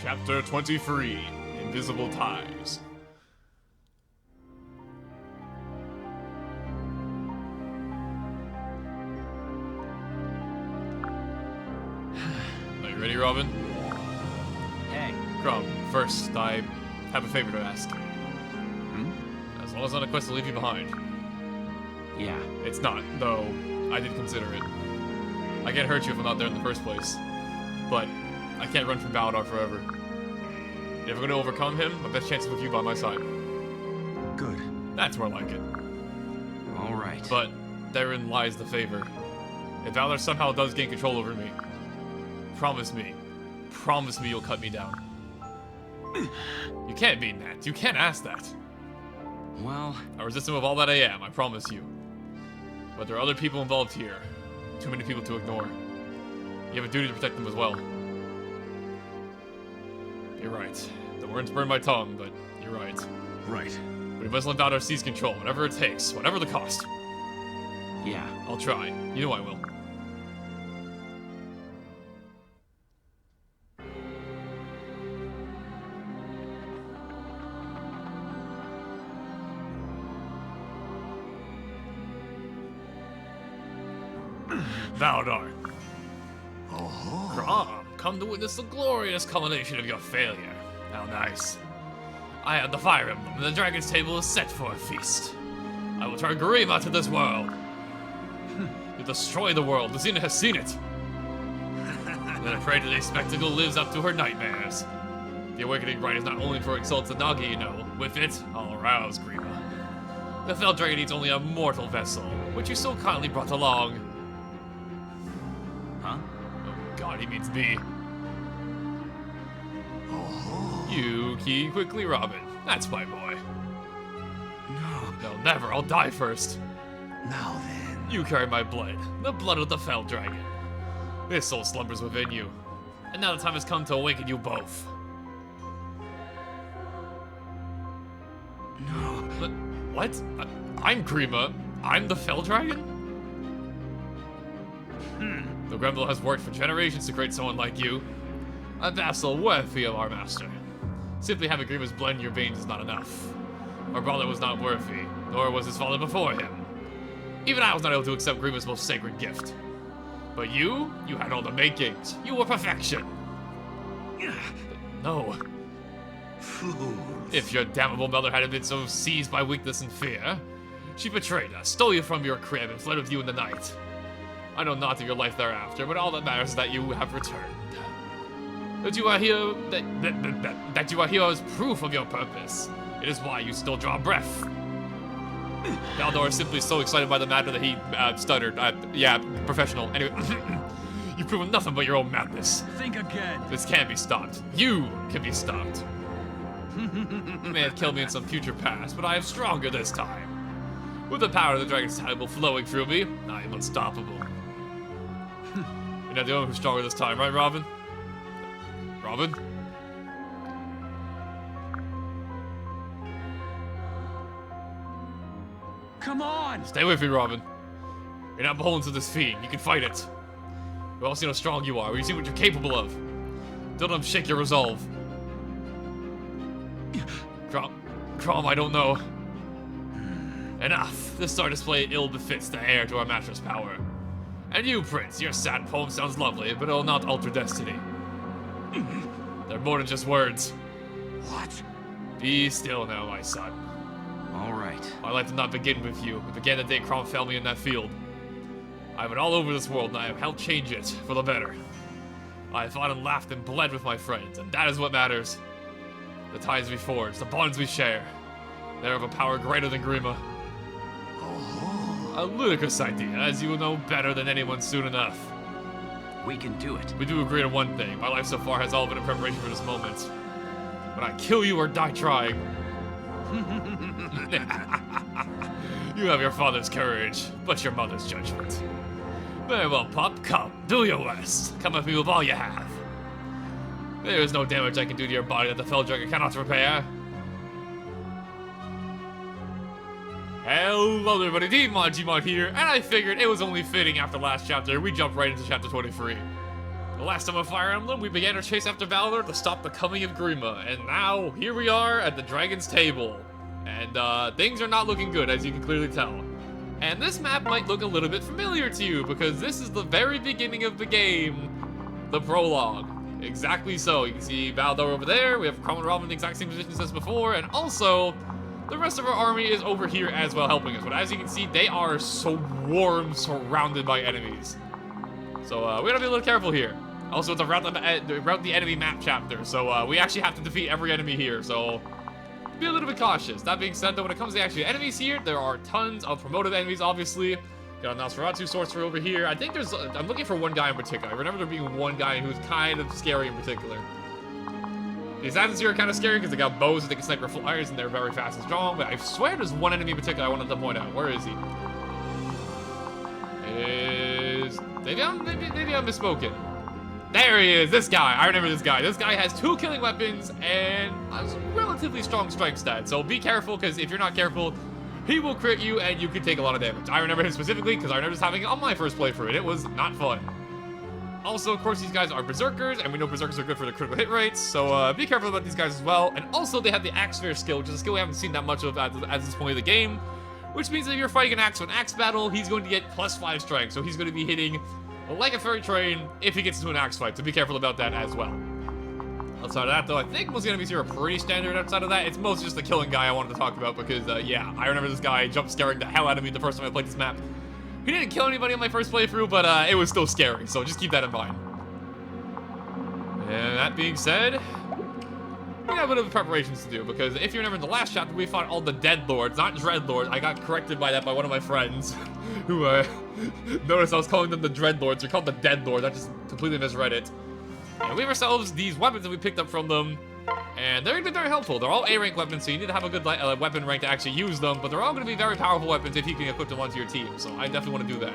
Chapter 23, Invisible Ties. Are you ready, Robin? Hey. Crumb, first, I have a favor to ask. As long as it's not a quest to leave you behind. Yeah. It's not, though I did consider it. I can't hurt you if I'm not there in the first place. But I can't run from Validar forever. If we're gonna overcome him, my best chance is with you by my side. Good. That's more like it. All right. But therein lies the favor. If Validar somehow does gain control over me, promise me you'll cut me down. You can't mean that. You can't ask that. Well, I resist him with all that I am, I promise you. But there are other people involved here. Too many people to ignore. You have a duty to protect them as well. You're right. The words burn my tongue, but you're right. right. But we must let Validar seize control, whatever it takes, whatever the cost. Yeah. I'll try. You know I will. Validar. Oh. Crom, come to witness the glorious culmination of your failure. How nice. I have the Fire Emblem, and the Dragon's Table is set for a feast. I will turn Garima to this world. To destroy the world, the Xena has seen it. Then I pray today's spectacle lives up to her nightmares. The awakening rite is not only for exalted Nagi, you know. With it, I'll arouse Grima. The Fell Dragon needs only a mortal vessel, which you so kindly brought along. Huh? Oh god, he means me. Oh. You key quickly, Robin. That's my boy. No. No, never. I'll die first. Now then. You carry my blood, the blood of the Fell Dragon. This soul slumbers within you, and now the time has come to awaken you both. No. But what? I'm Grima. I'm the Fell Dragon? The Gremlin has worked for generations to create someone like you. A vassal worthy of our master. Simply having Grima's blood in your veins is not enough. Our brother was not worthy, nor was his father before him. Even I was not able to accept Grima's most sacred gift. But you had all the makings. You were perfection. No. Fools. If your damnable mother hadn't been so seized by weakness and fear, she betrayed us, stole you from your crib, and fled with you in the night. I know not of your life thereafter, but all that matters is that you have returned. That you are here, that you are here is proof of your purpose. It is why you still draw breath. Validar is simply so excited by the matter that he stuttered. Yeah, professional. Anyway, you've proven nothing but your own madness. Think again. This can't be stopped. You can be stopped. You may have killed me in some future past, but I am stronger this time. With the power of the Dragon's Table flowing through me, I am unstoppable. You're not the only one who's stronger this time, right, Robin? Robin? Come on. Stay with me, Robin. You're not beholden to this fiend. You can fight it. We've all seen how strong you are. We've seen what you're capable of. Don't let him shake your resolve. Crom, I don't know. Enough. This star display ill befits the heir to our master's power. And you, Prince, your sad poem sounds lovely, but it'll not alter destiny. They're more than just words. What? Be still now, my son. All right. My life did not begin with you. It began the day Crom fell me in that field. I went all over this world, and I have helped change it for the better. I have fought and laughed and bled with my friends, and that is what matters. The ties we forge, the bonds we share. They're of a power greater than Grima. Oh. A ludicrous idea, as you will know better than anyone soon enough. We can do it. We do agree on one thing. My life so far has all been in preparation for this moment. When I kill you or die trying. You have your father's courage, but your mother's judgment. Very well, pup. Come, do your worst. Come with me with all you have. There is no damage I can do to your body that the Fell Dragon cannot repair. Hello everybody, Gmod here, and I figured it was only fitting after last chapter we jumped right into chapter 23. The last time on Fire Emblem, we began our chase after Validar to stop the coming of Grima, and now, here we are at the Dragon's Table. And, things are not looking good, as you can clearly tell. And this map might look a little bit familiar to you, because this is the very beginning of the game, the prologue. Exactly so. You can see Validar over there, we have Carl and Robin in the exact same positions as before, and also, the rest of our army is over here as well helping us. But as you can see, they are so warm, surrounded by enemies. So, we gotta be a little careful here. Also, it's a route the enemy map chapter, so we actually have to defeat every enemy here, so be a little bit cautious. That being said, though, when it comes to actually enemies here, there are tons of promoted enemies, obviously. Got a Nosferatu sorcerer over here. I think there's, I'm looking for one guy in particular. I remember there being one guy who's kind of scary in particular. The assassins here are kind of scary because they got bows and they can sniper flyers and they're very fast and strong, but I swear there's one enemy in particular I wanted to point out. Where is he? Maybe I'm misspoken. There he is, this guy. I remember this guy. This guy has 2 killing weapons and a relatively strong strength stat. So be careful, because if you're not careful, he will crit you and you can take a lot of damage. I remember him specifically because I remember just having it on my first playthrough and it was not fun. Also, of course, these guys are berserkers, and we know berserkers are good for the critical hit rates, so be careful about these guys as well. And also, they have the Axe Sphere skill, which is a skill we haven't seen that much of at this point of the game, which means that if you're fighting an axe or an axe battle, he's going to get +5 strength, so he's going to be hitting like a fairy train if he gets into an axe fight, so be careful about that as well. Outside of that, though, I think most enemies here are pretty standard. Outside of that, it's mostly just the killing guy I wanted to talk about because, yeah, I remember this guy jump scaring the hell out of me the first time I played this map. He didn't kill anybody on my first playthrough, but it was still scary, so just keep that in mind. And that being said, we got a bit of preparations to do, because if you remember in the last chapter, we fought all the Dead Lords, not Dread Lords. I got corrected by that by one of my friends, who noticed I was calling them the Dread Lords. They're called the Dead Lords. I just completely misread it. And we have ourselves these weapons that we picked up from them, and they're going to be very helpful. They're all A-rank weapons, so you need to have a good weapon rank to actually use them, but they're all going to be very powerful weapons if you can equip them onto your team, so I definitely want to do that.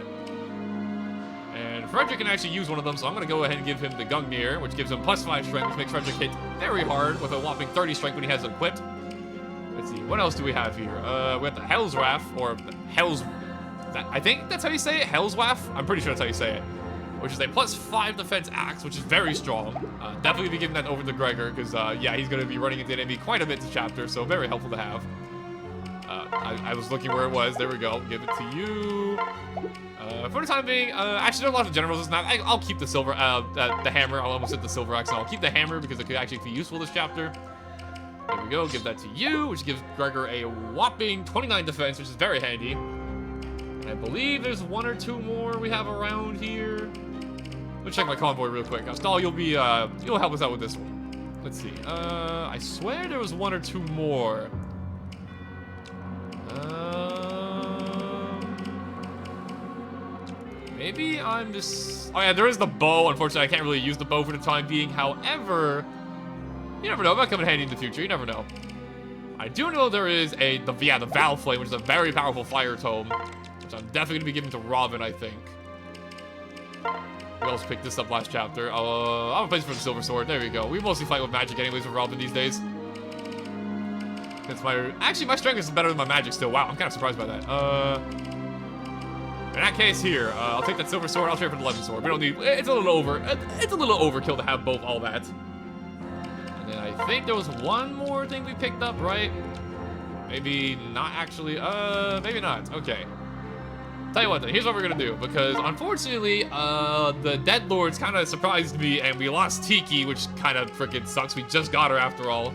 And Frederick can actually use one of them, so I'm going to go ahead and give him the Gungnir, which gives him +5 strength, which makes Frederick hit very hard with a whopping 30 strength when he has it equipped. Let's see, what else do we have here? We have the Hell's Wrath, or Hell's... I think that's how you say it, Hell's Wrath? I'm pretty sure that's how you say it. Which is a +5 defense axe, which is very strong. Definitely be giving that over to Gregor, because, yeah, he's going to be running into the enemy quite a bit this chapter, so very helpful to have. I was looking where it was. There we go. Give it to you. For the time being, actually, there are a lot of generals this map. I'll keep the silver, the hammer. I'll almost hit the silver axe, and I'll keep the hammer because it could actually be useful this chapter. There we go. Give that to you, which gives Gregor a whopping 29 defense, which is very handy. And I believe there's 1 or 2 more we have around here. Let me check my convoy real quick. Now, Stahl, you'll help us out with this one. Let's see. I swear there was 1 or 2 more. Maybe I'm just... Oh, yeah, there is the bow. Unfortunately, I can't really use the bow for the time being. However, you never know. It might come in handy in the future. You never know. I do know there is the Valve Flame, which is a very powerful fire tome, which I'm definitely going to be giving to Robin, I think. We also picked this up last chapter. I'll place for the Silver Sword. There we go. We mostly fight with magic anyways with Robin these days. It's actually, my strength is better than my magic still. Wow, I'm kind of surprised by that. In that case here, I'll take that Silver Sword. I'll trade for the Legend Sword. We don't need... It's a little overkill to have both all that. And then I think there was one more thing we picked up, right? Maybe not actually. Maybe not. Okay. Tell you what, then, here's what we're gonna do, because unfortunately, the Dead Lords kind of surprised me, and we lost Tiki, which kind of freaking sucks. We just got her after all.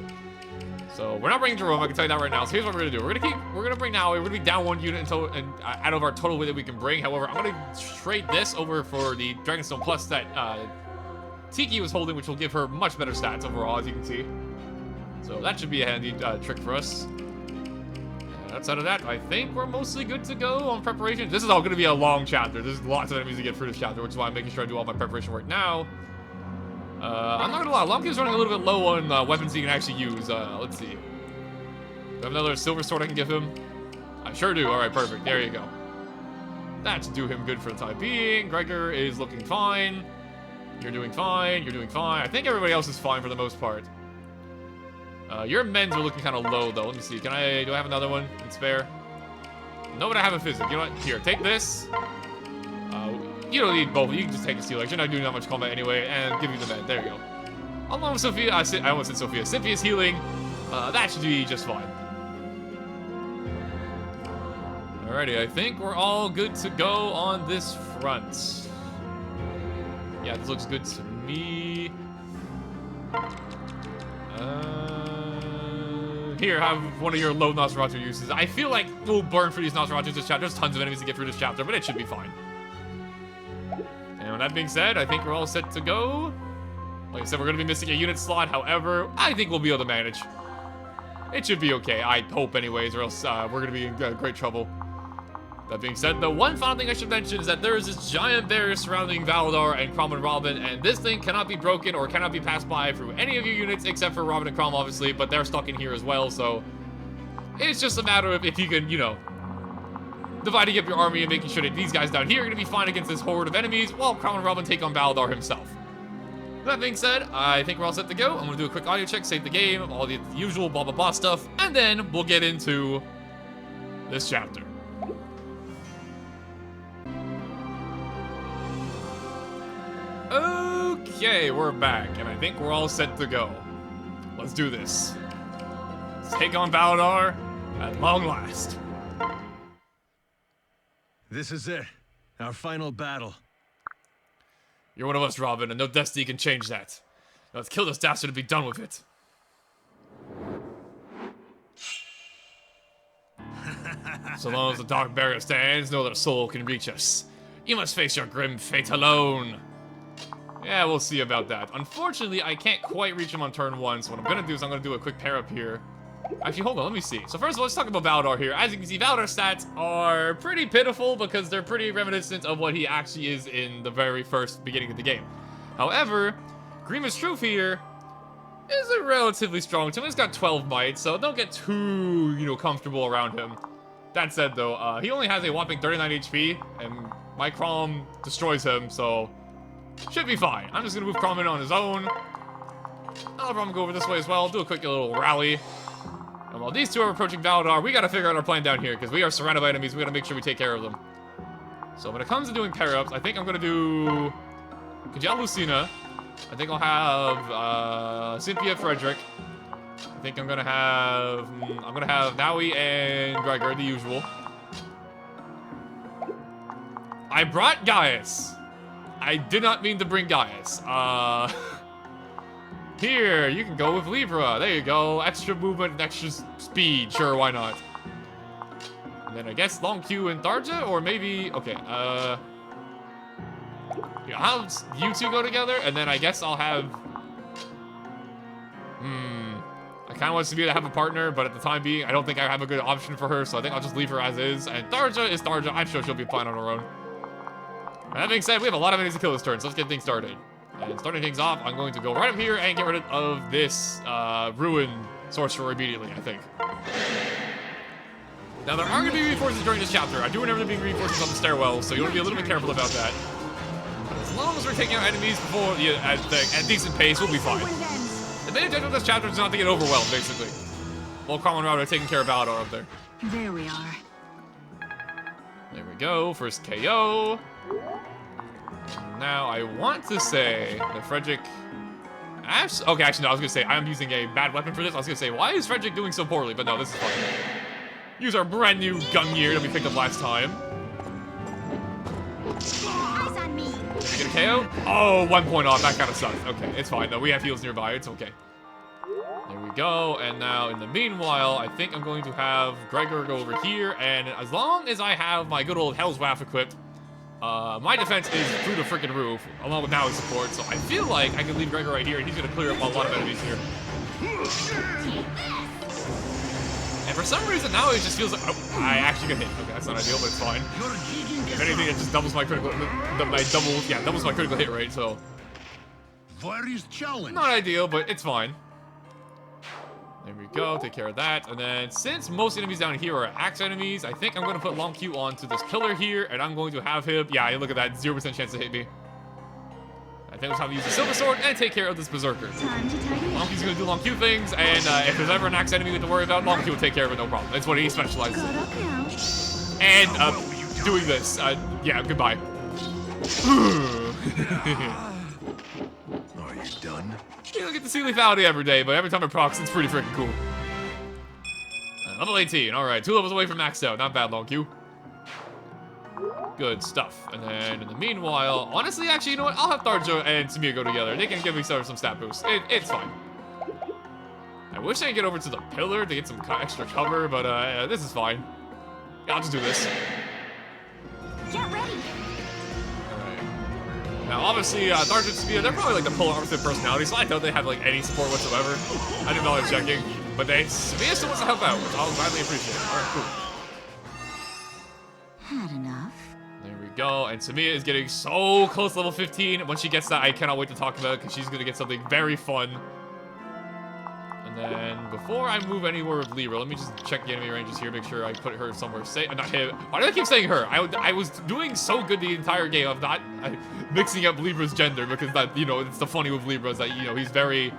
So we're not bringing Jerome, I can tell you that right now. So here's what we're gonna do. We're gonna bring now. We're gonna be down 1 unit until out of our total weight that we can bring. However, I'm gonna trade this over for the Dragonstone Plus that Tiki was holding, which will give her much better stats overall, as you can see. So that should be a handy trick for us. Outside of that, I think we're mostly good to go on preparation. This is all going to be a long chapter. There's lots of enemies to get through this chapter, which is why I'm making sure I do all my preparation work now. I'm not going to lie, Lomki's running a little bit low on weapons he can actually use. Let's see. Do I have another Silver Sword I can give him? I sure do. All right, perfect. There you go. That should do him good for the time being. Gregor is looking fine. You're doing fine. You're doing fine. I think everybody else is fine for the most part. Your men's are looking kind of low, though. Let me see. Do I have another one in spare? No, but I have a physic. You know what? Here, take this. you don't need both. You can just take a steal. You're not doing that much combat anyway, and give you the med. There you go. Along with Sophia, I almost said Sophia. Cynthia's healing. That should be just fine. Alrighty, I think we're all good to go on this front. Yeah, this looks good to me. Here, have one of your low Nosferatu uses. I feel like we'll burn for these Nosferatus this chapter. There's tons of enemies to get through this chapter, but it should be fine. And with that being said, I think we're all set to go. Like I said, we're going to be missing a unit slot. However, I think we'll be able to manage. It should be okay. I hope anyways, or else we're going to be in great trouble. That being said, the one final thing I should mention is that there is this giant barrier surrounding Validar and Crom and Robin, and this thing cannot be broken or cannot be passed by through any of your units except for Robin and Crom, obviously, but they're stuck in here as well, so it's just a matter of if you can, you know, dividing up your army and making sure that these guys down here are going to be fine against this horde of enemies, while Crom and Robin take on Validar himself. That being said, I think we're all set to go. I'm going to do a quick audio check, save the game, all the usual blah blah blah stuff, and then we'll get into this chapter. Okay, we're back, and I think we're all set to go. Let's do this. Let's take on Validar at long last. This is it. Our final battle. You're one of us, Robin, and no destiny can change that. Now let's kill this dastard and be done with it. So long as the dark barrier stands, no other soul can reach us. You must face your grim fate alone. Yeah, we'll see about that. Unfortunately, I can't quite reach him on turn 1, so what I'm gonna do is I'm gonna do a quick pair up here. Actually, hold on, let me see. So first of all, let's talk about Validar here. As you can see, Validar's stats are pretty pitiful because they're pretty reminiscent of what he actually is in the very first beginning of the game. However, Grima's Truth here is a relatively strong team. He's got 12 might, so don't get too, you know, comfortable around him. That said, though, he only has a whopping 39 HP, and my Crom destroys him, so should be fine. I'm just gonna move Crom in on his own. I'll probably go over this way as well, do a quick little rally. And while these two are approaching Validar, we gotta figure out our plan down here, because we are surrounded by enemies, we gotta make sure we take care of them. So when it comes to doing pair-ups, I think I'm gonna do Kajal Lucina. I think I'll have Cynthia Frederick. I think I'm gonna have Naui and Gregor, the usual. I brought Gaius. I did not mean to bring Gaius. Here, you can go with Libra. There you go. Extra movement and extra speed. Sure, why not? And then I guess Long Q and Tharja, or maybe... Okay, yeah, I'll have you two go together, and then I guess I'll have... I kind of want Sabina to have a partner, but at the time being, I don't think I have a good option for her, so I think I'll just leave her as is. And Tharja is Tharja. I'm sure she'll be fine on her own. And that being said, we have a lot of enemies to kill this turn, so let's get things started. And starting things off, I'm going to go right up here and get rid of this Ruin Sorcerer immediately, I think. Now, there are going to be reinforcements during this chapter. I do remember there being reinforcements on the stairwell, so you want to be a little bit careful about that. But as long as we're taking out enemies before at decent pace, we'll be fine. The main objective of this chapter is not to get overwhelmed, basically. While Crom and Robin are taking care of Validar up there. There we are. There we go. First KO. Now, I want to say that Frederick... Okay, actually, no, I was going to say, I'm using a bad weapon for this. I was going to say, why is Frederick doing so poorly? But no, this is fine. Use our brand new gun gear that we picked up last time. Eyes on me. Did we get a KO? Oh, 1 point off. That kind of sucks. Okay, it's fine, though. We have heals nearby. It's okay. There we go. And now, in the meanwhile, I think I'm going to have Gregor go over here. And as long as I have my good old Hell's Waff equipped, my defense is through the freaking roof, along with Nau's support, so I feel like I can leave Gregor right here, and he's going to clear up a lot of enemies here. And for some reason, now it just feels like... Oh, I actually got hit. Okay, that's not ideal, but it's fine. If anything, it just doubles my critical... doubles my critical hit rate, so... Various challenge. Not ideal, but it's fine. There we go, take care of that. And then, since most enemies down here are axe enemies, I think I'm going to put Long Q onto this pillar here, and I'm going to have him... Yeah, look at that, 0% chance to hit me. I think it's time to use the Silver Sword and take care of this Berserker. Long Q's going to do Long Q things, and if there's ever an axe enemy we have to worry about, Long Q will take care of it, no problem. That's what he specializes in. And, doing this. Yeah, goodbye. Are you done? You don't get to see lethality every day, but every time it procs, it's pretty freaking cool. Level 18, alright, 2 levels away from maxed out. Not bad, long Q. Good stuff. And then in the meanwhile, honestly, actually, you know what? I'll have Tharjo and Samir go together. They can give me some stat boosts. It's fine. I wish I could get over to the pillar to get some extra cover, but this is fine. Yeah, I'll just do this. Get ready. Alright. Now, obviously, Tharjo and Samir, they're probably like the polar opposite personality, so I doubt they have like any support whatsoever. I didn't bother checking. But Samir still wants to help out, which I'll gladly appreciate. Alright, cool. Had enough. There we go, and Samia is getting so close to level 15. Once she gets that, I cannot wait to talk about it, because she's going to get something very fun. And then, before I move anywhere with Libra, let me just check the enemy ranges here, make sure I put her somewhere safe. Not him. Why do I keep saying her? I was doing so good the entire game of not mixing up Libra's gender, because that, you know, it's the funny with Libra is that, you know, he's very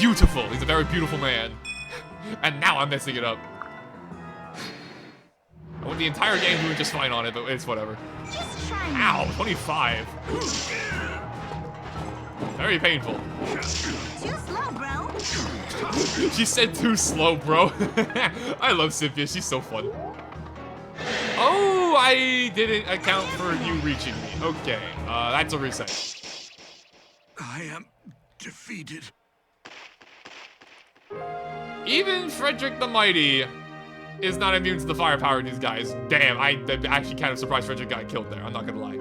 beautiful. He's a very beautiful man. And now I'm messing it up. I went the entire game doing just fine on it, but it's whatever. Just try me. Ow, 25. Very painful. Too slow, bro. She said too slow, bro. I love Cynthia, she's so fun. Oh, I didn't account for you reaching me. Okay, that's a reset. I am defeated. Even Frederick the Mighty is not immune to the firepower of these guys. Damn, I'm actually kind of surprised Frederick got killed there, I'm not gonna lie.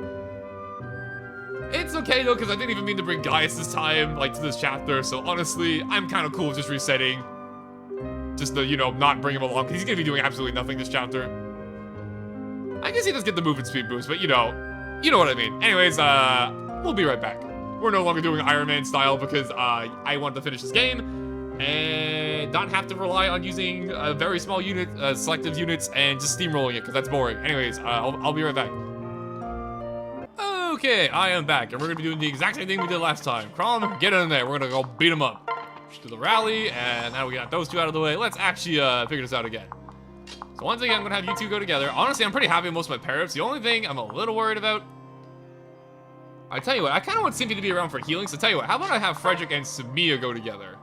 It's okay though, because I didn't even mean to bring Gaius this time, like to this chapter, so honestly, I'm kind of cool with just resetting. Just to, you know, not bring him along, because he's gonna be doing absolutely nothing this chapter. I guess he does get the movement speed boost, but you know what I mean. Anyways, we'll be right back. We're no longer doing Iron Man style because I wanted to finish this game and not have to rely on using a very small unit, selective units, and just steamrolling it, because that's boring. Anyways, I'll be right back. Okay, I am back, and we're gonna be doing the exact same thing we did last time. Crom, get in there. We're gonna go beat him up. Do the rally, and now we got those two out of the way. Let's actually figure this out again. So once again, I'm gonna have you two go together. Honestly, I'm pretty happy with most of my pair-ups. The only thing I'm a little worried about, I tell you what, I kind of want Cynthia to be around for healing, so tell you what, how about I have Frederick and Samia go together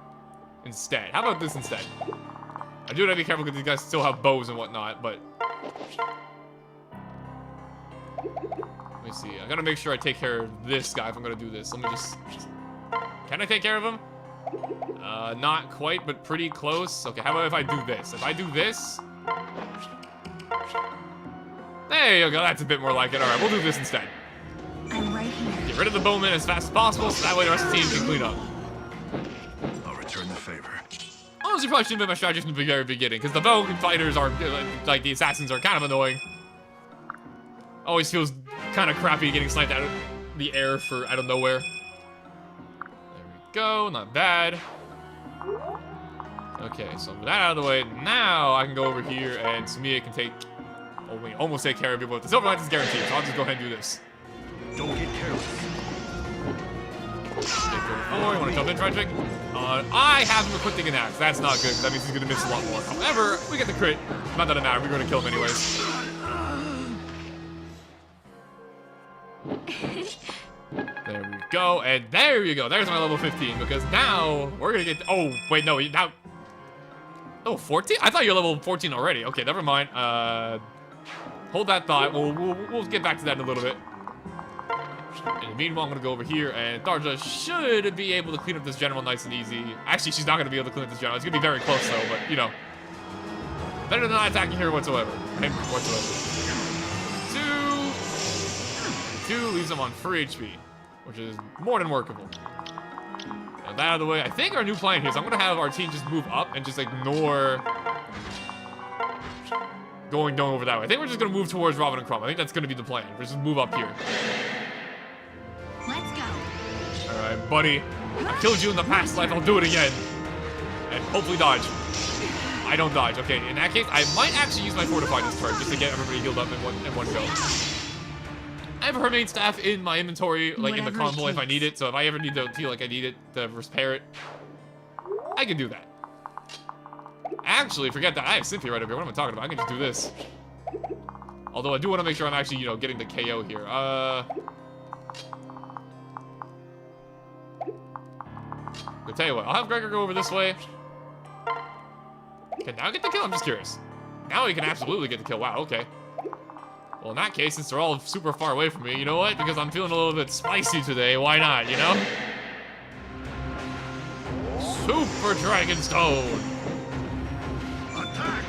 instead? How about this instead? I do have to be careful because these guys still have bows and whatnot, but... Let me see, I gotta make sure I take care of this guy if I'm gonna do this. Let me just... Can I take care of him? Not quite, but pretty close. Okay, how about if I do this? If I do this... There you go, that's a bit more like it. Alright, we'll do this instead. I'm right here. Get rid of the bowman as fast as possible, so that way the rest of the team can clean up. I'll return the favor. Honestly, probably shouldn't have been my strategy from the very beginning, because the bow fighters are, like, the assassins are kind of annoying. Always feels kind of crappy getting sniped out of the air for out of nowhere. There we go, not bad. Okay, so with that out of the way, now I can go over here and Samia can take, almost take care of people. The silver lance is guaranteed, so I'll just go ahead and do this. Don't get careless. Okay, 44, you want to jump in, Frederick? I have him equipping an axe. That's not good, because that means he's going to miss a lot more. However, we get the crit. Not that it matters, we're going to kill him anyways. There we go, and there you go. There's my level 15, because now we're going to get... Oh, wait, no, now... Oh, 14? I thought you were level 14 already. Okay, never mind. Hold that thought. We'll get back to that in a little bit. In the meanwhile, I'm going to go over here, and Tharja should be able to clean up this general nice and easy. Actually, she's not going to be able to clean up this general. It's going to be very close, though, but, you know. Better than not attacking her whatsoever. Two leaves him on 3 HP, which is more than workable. And that out of the way, I think our new plan here is I'm going to have our team just move up and just ignore going over that way. I think we're just going to move towards Robin and Crumb. I think that's going to be the plan. We're just move up here. Let's go. Alright, buddy. I killed you in the past life. I'll do it again. And hopefully dodge. I don't dodge. Okay, in that case, I might actually use my Fortify this turn just to get everybody healed up in one go. I have a Hermaine Staff in my inventory, like in the convoy if I need it, so if I ever need to feel like I need it to repair it, I can do that. Actually, forget that. I have Cynthia right over here. What am I talking about? I can just do this. Although I do want to make sure I'm actually, you know, getting the KO here. I'll tell you what, I'll have Gregor go over this way. Can now get the kill? I'm just curious. Now he can absolutely get the kill. Wow, okay. Well, in that case, since they're all super far away from me, you know what? Because I'm feeling a little bit spicy today, why not, you know? Super Dragon Stone! Attack!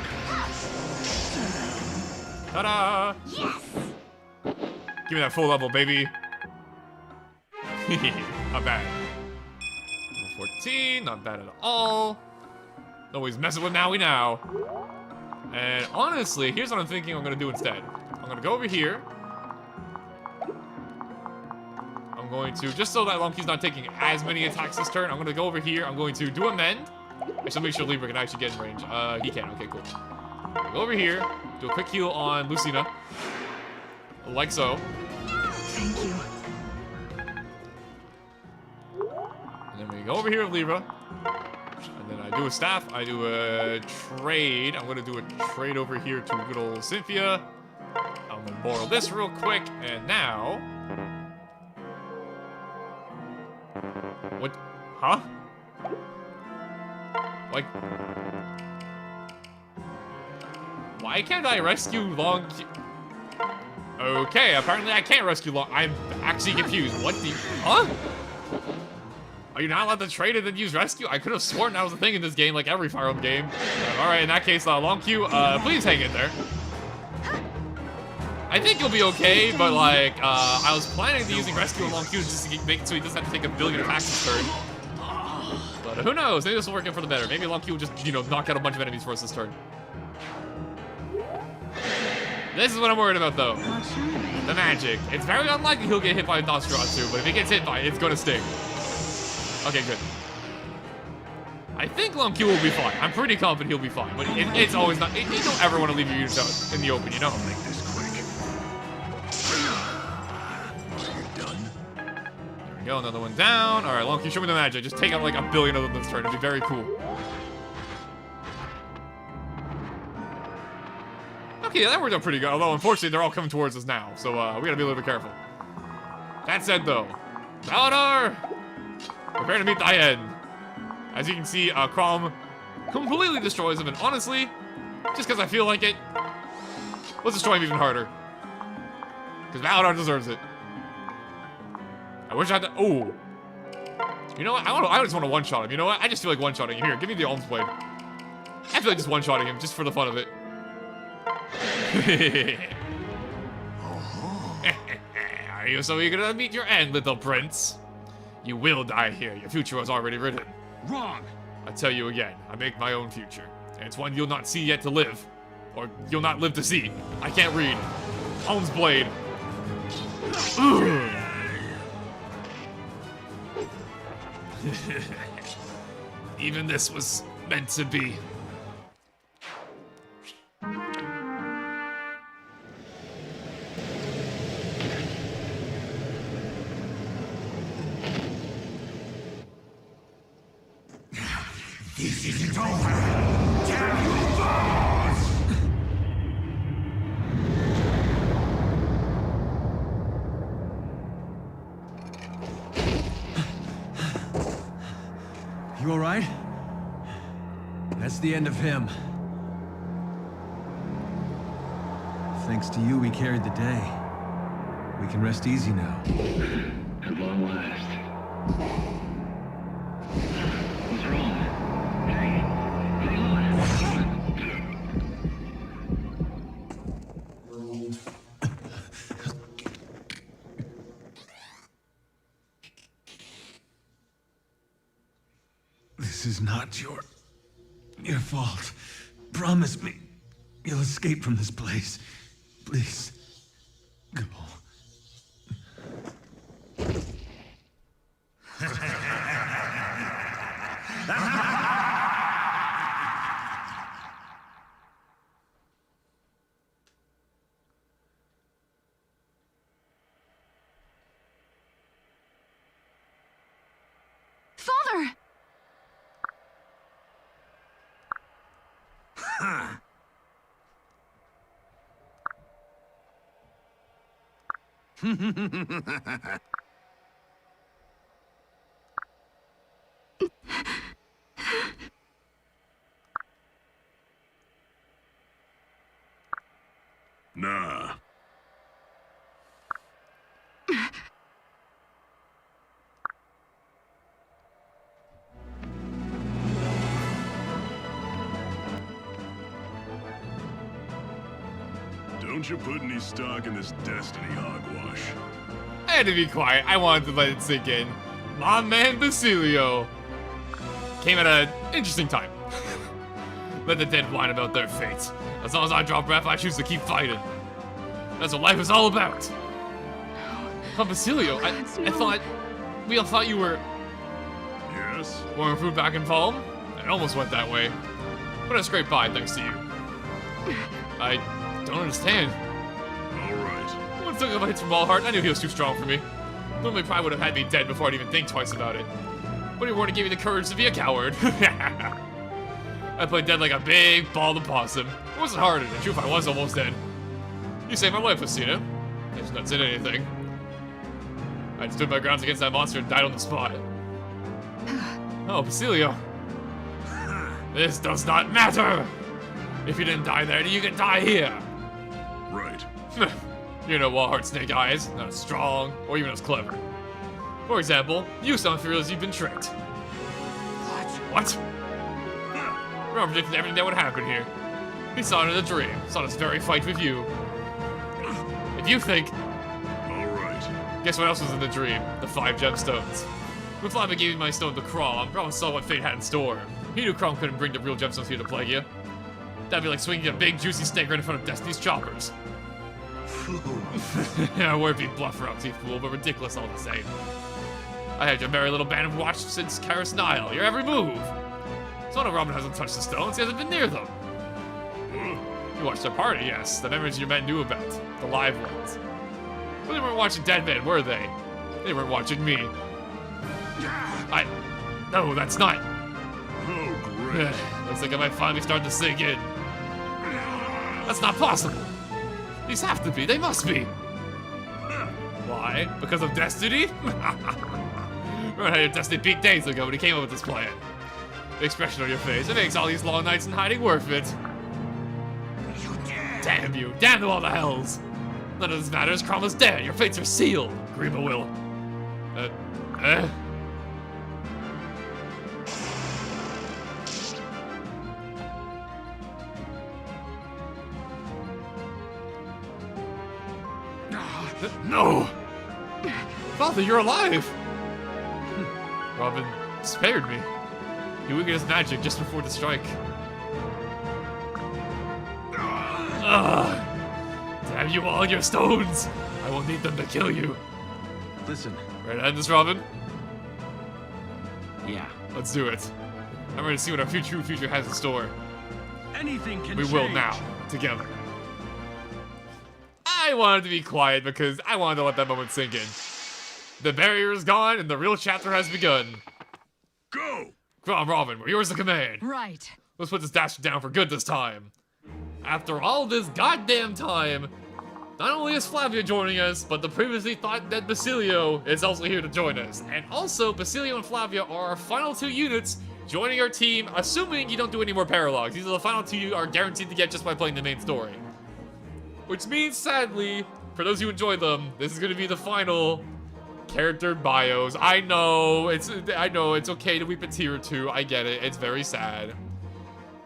Ta-da! Yes! Give me that full level, baby. Not bad. Level 14, not bad at all. Nobody's messing with Maui now. And honestly, here's what I'm thinking I'm gonna do instead. I'm gonna go over here. I'm going to, just so that Lonky's not taking as many attacks this turn, I'm gonna go over here. I'm going to do a mend. I should make sure Libra can actually get in range. He can, okay, cool. Go over here, do a quick heal on Lucina. Like so. Thank you. And then we go over here with Libra. And then I do a staff, I do a trade. I'm gonna do a trade over here to good old Cynthia. I'm gonna borrow this real quick, and now... What? Huh? Like... Why can't I rescue Long... Okay, apparently I can't rescue Long... I'm actually confused. What the... Huh? Are you not allowed to trade and then use rescue? I could have sworn that was a thing in this game, like every Fire Emblem game. Alright, in that case, Long Q, please hang in there. I think you'll be okay, but like, I was planning on using rescue on Long Q just to make it so he doesn't have to take a billion attacks this turn. But who knows? Maybe this will work out for the better. Maybe Long Q will just, you know, knock out a bunch of enemies for us this turn. This is what I'm worried about, though. The magic. It's very unlikely he'll get hit by a Nosferatu, but if he gets hit by it, it's gonna sting. Okay, good. I think Long Q will be fine. I'm pretty confident he'll be fine, but it's always not... You don't ever want to leave your units out in the open, you know? I'll make this quick. Are you done? There we go, another one down. All right, Long Q, show me the magic. Just take out like a billion of them this turn. It'd be very cool. Okay, that worked out pretty good. Although, unfortunately, they're all coming towards us now, so we gotta be a little bit careful. That said, though, Validar, prepare to meet thy end. As you can see, Crom completely destroys him, and honestly, just because I feel like it, let's destroy him even harder. Because Validar deserves it. I wish I had to... Oh. You know what? I just want to one-shot him. You know what? I just feel like one-shotting him. Here, give me the Alms Blade. I feel like just one-shotting him, just for the fun of it. Are you so eager to meet your end, little prince? You will die here. Your future was already written. Wrong. I tell you again, I make my own future. And it's one you'll not see yet to live. Or you'll not live to see. I can't read. Alms Blade. Even this was meant to be. This isn't over. Damn you, boss! You all right? That's the end of him. Thanks to you, we carried the day. We can rest easy now. At long last. What's wrong? Hey, This is not your fault. Promise me you'll escape from this place. Please. Go. Father! Nah. Don't you put any stock in this Destiny hogwash. I had to be quiet. I wanted to let it sink in. My man Basilio came at an interesting time. Let the dead whine about their fate. As long as I draw breath, I choose to keep fighting. That's what life is all about. But Basilio, I thought... We all thought you were... Yes? Warming food back in Palm? It almost went that way. But I scraped by thanks to you. I don't understand. Alright. When I took the fights from Ballheart, I knew he was too strong for me. Normally probably would have had me dead before I'd even think twice about it. But he wanted to give me the courage to be a coward. I played dead like a big bald opossum. It wasn't hard, in truth, I was almost dead. You saved my life, Lucina. That's not said anything. I stood my grounds against that monster and died on the spot. Oh, Basilio. This does not matter! If you didn't die there, you can die here! Right. You're no Wallheart Snake Eyes, not as strong, or even as clever. For example, you sound fearless you've been tricked. What? Ron predicted everything that would happen here. He saw it in a dream, saw this very fight with you. If you think... Alright. Guess what else was in the dream? The 5 gemstones. When Flavia gave me my stone to Crom, Ron saw what fate had in store. He knew Crom couldn't bring the real gemstones here to plague you. That'd be like swinging a big juicy snake right in front of Destiny's choppers. I won't be bluff around, you fool, but ridiculous all the same. I had your merry little band of watch since Karis Nile, your every move. So no Robin hasn't touched the stones, he hasn't been near them. You watched their party, yes, the memories your men knew about, the live ones. But they weren't watching dead men, were they? They weren't watching me. No, that's not. Oh, great. Looks like I might finally start to sink in. That's not possible. These have to be. They must be. Why? Because of Destiny? Remember how your Destiny peaked days ago when he came up with this plan. The expression on your face, it makes all these long nights in hiding worth it. Damn you. Damn to all the hells. None of this matters. Crom is dead. Your fates are sealed. Grima will. No! Father, you're alive! Robin spared me. He weakened his magic just before the strike. Damn you all and your stones! I will need them to kill you. Listen, Ready to end this, Robin? Yeah. Let's do it. I'm ready to see what our future has in store. Anything can We change. will now, together. I wanted to be quiet because I wanted to let that moment sink in. The barrier is gone and the real chapter has begun. Go! Come on, Robin, we're yours to command. Right. Let's put this dastard down for good this time. After all this goddamn time, not only is Flavia joining us, but the previously thought dead Basilio is also here to join us. And also, Basilio and Flavia are our final 2 units joining our team, assuming you don't do any more paralogs. These are the final 2 you are guaranteed to get just by playing the main story. Which means, sadly, for those who enjoy them, this is going to be the final character bios. I know it's okay to weep a tear or two. I get it. It's very sad.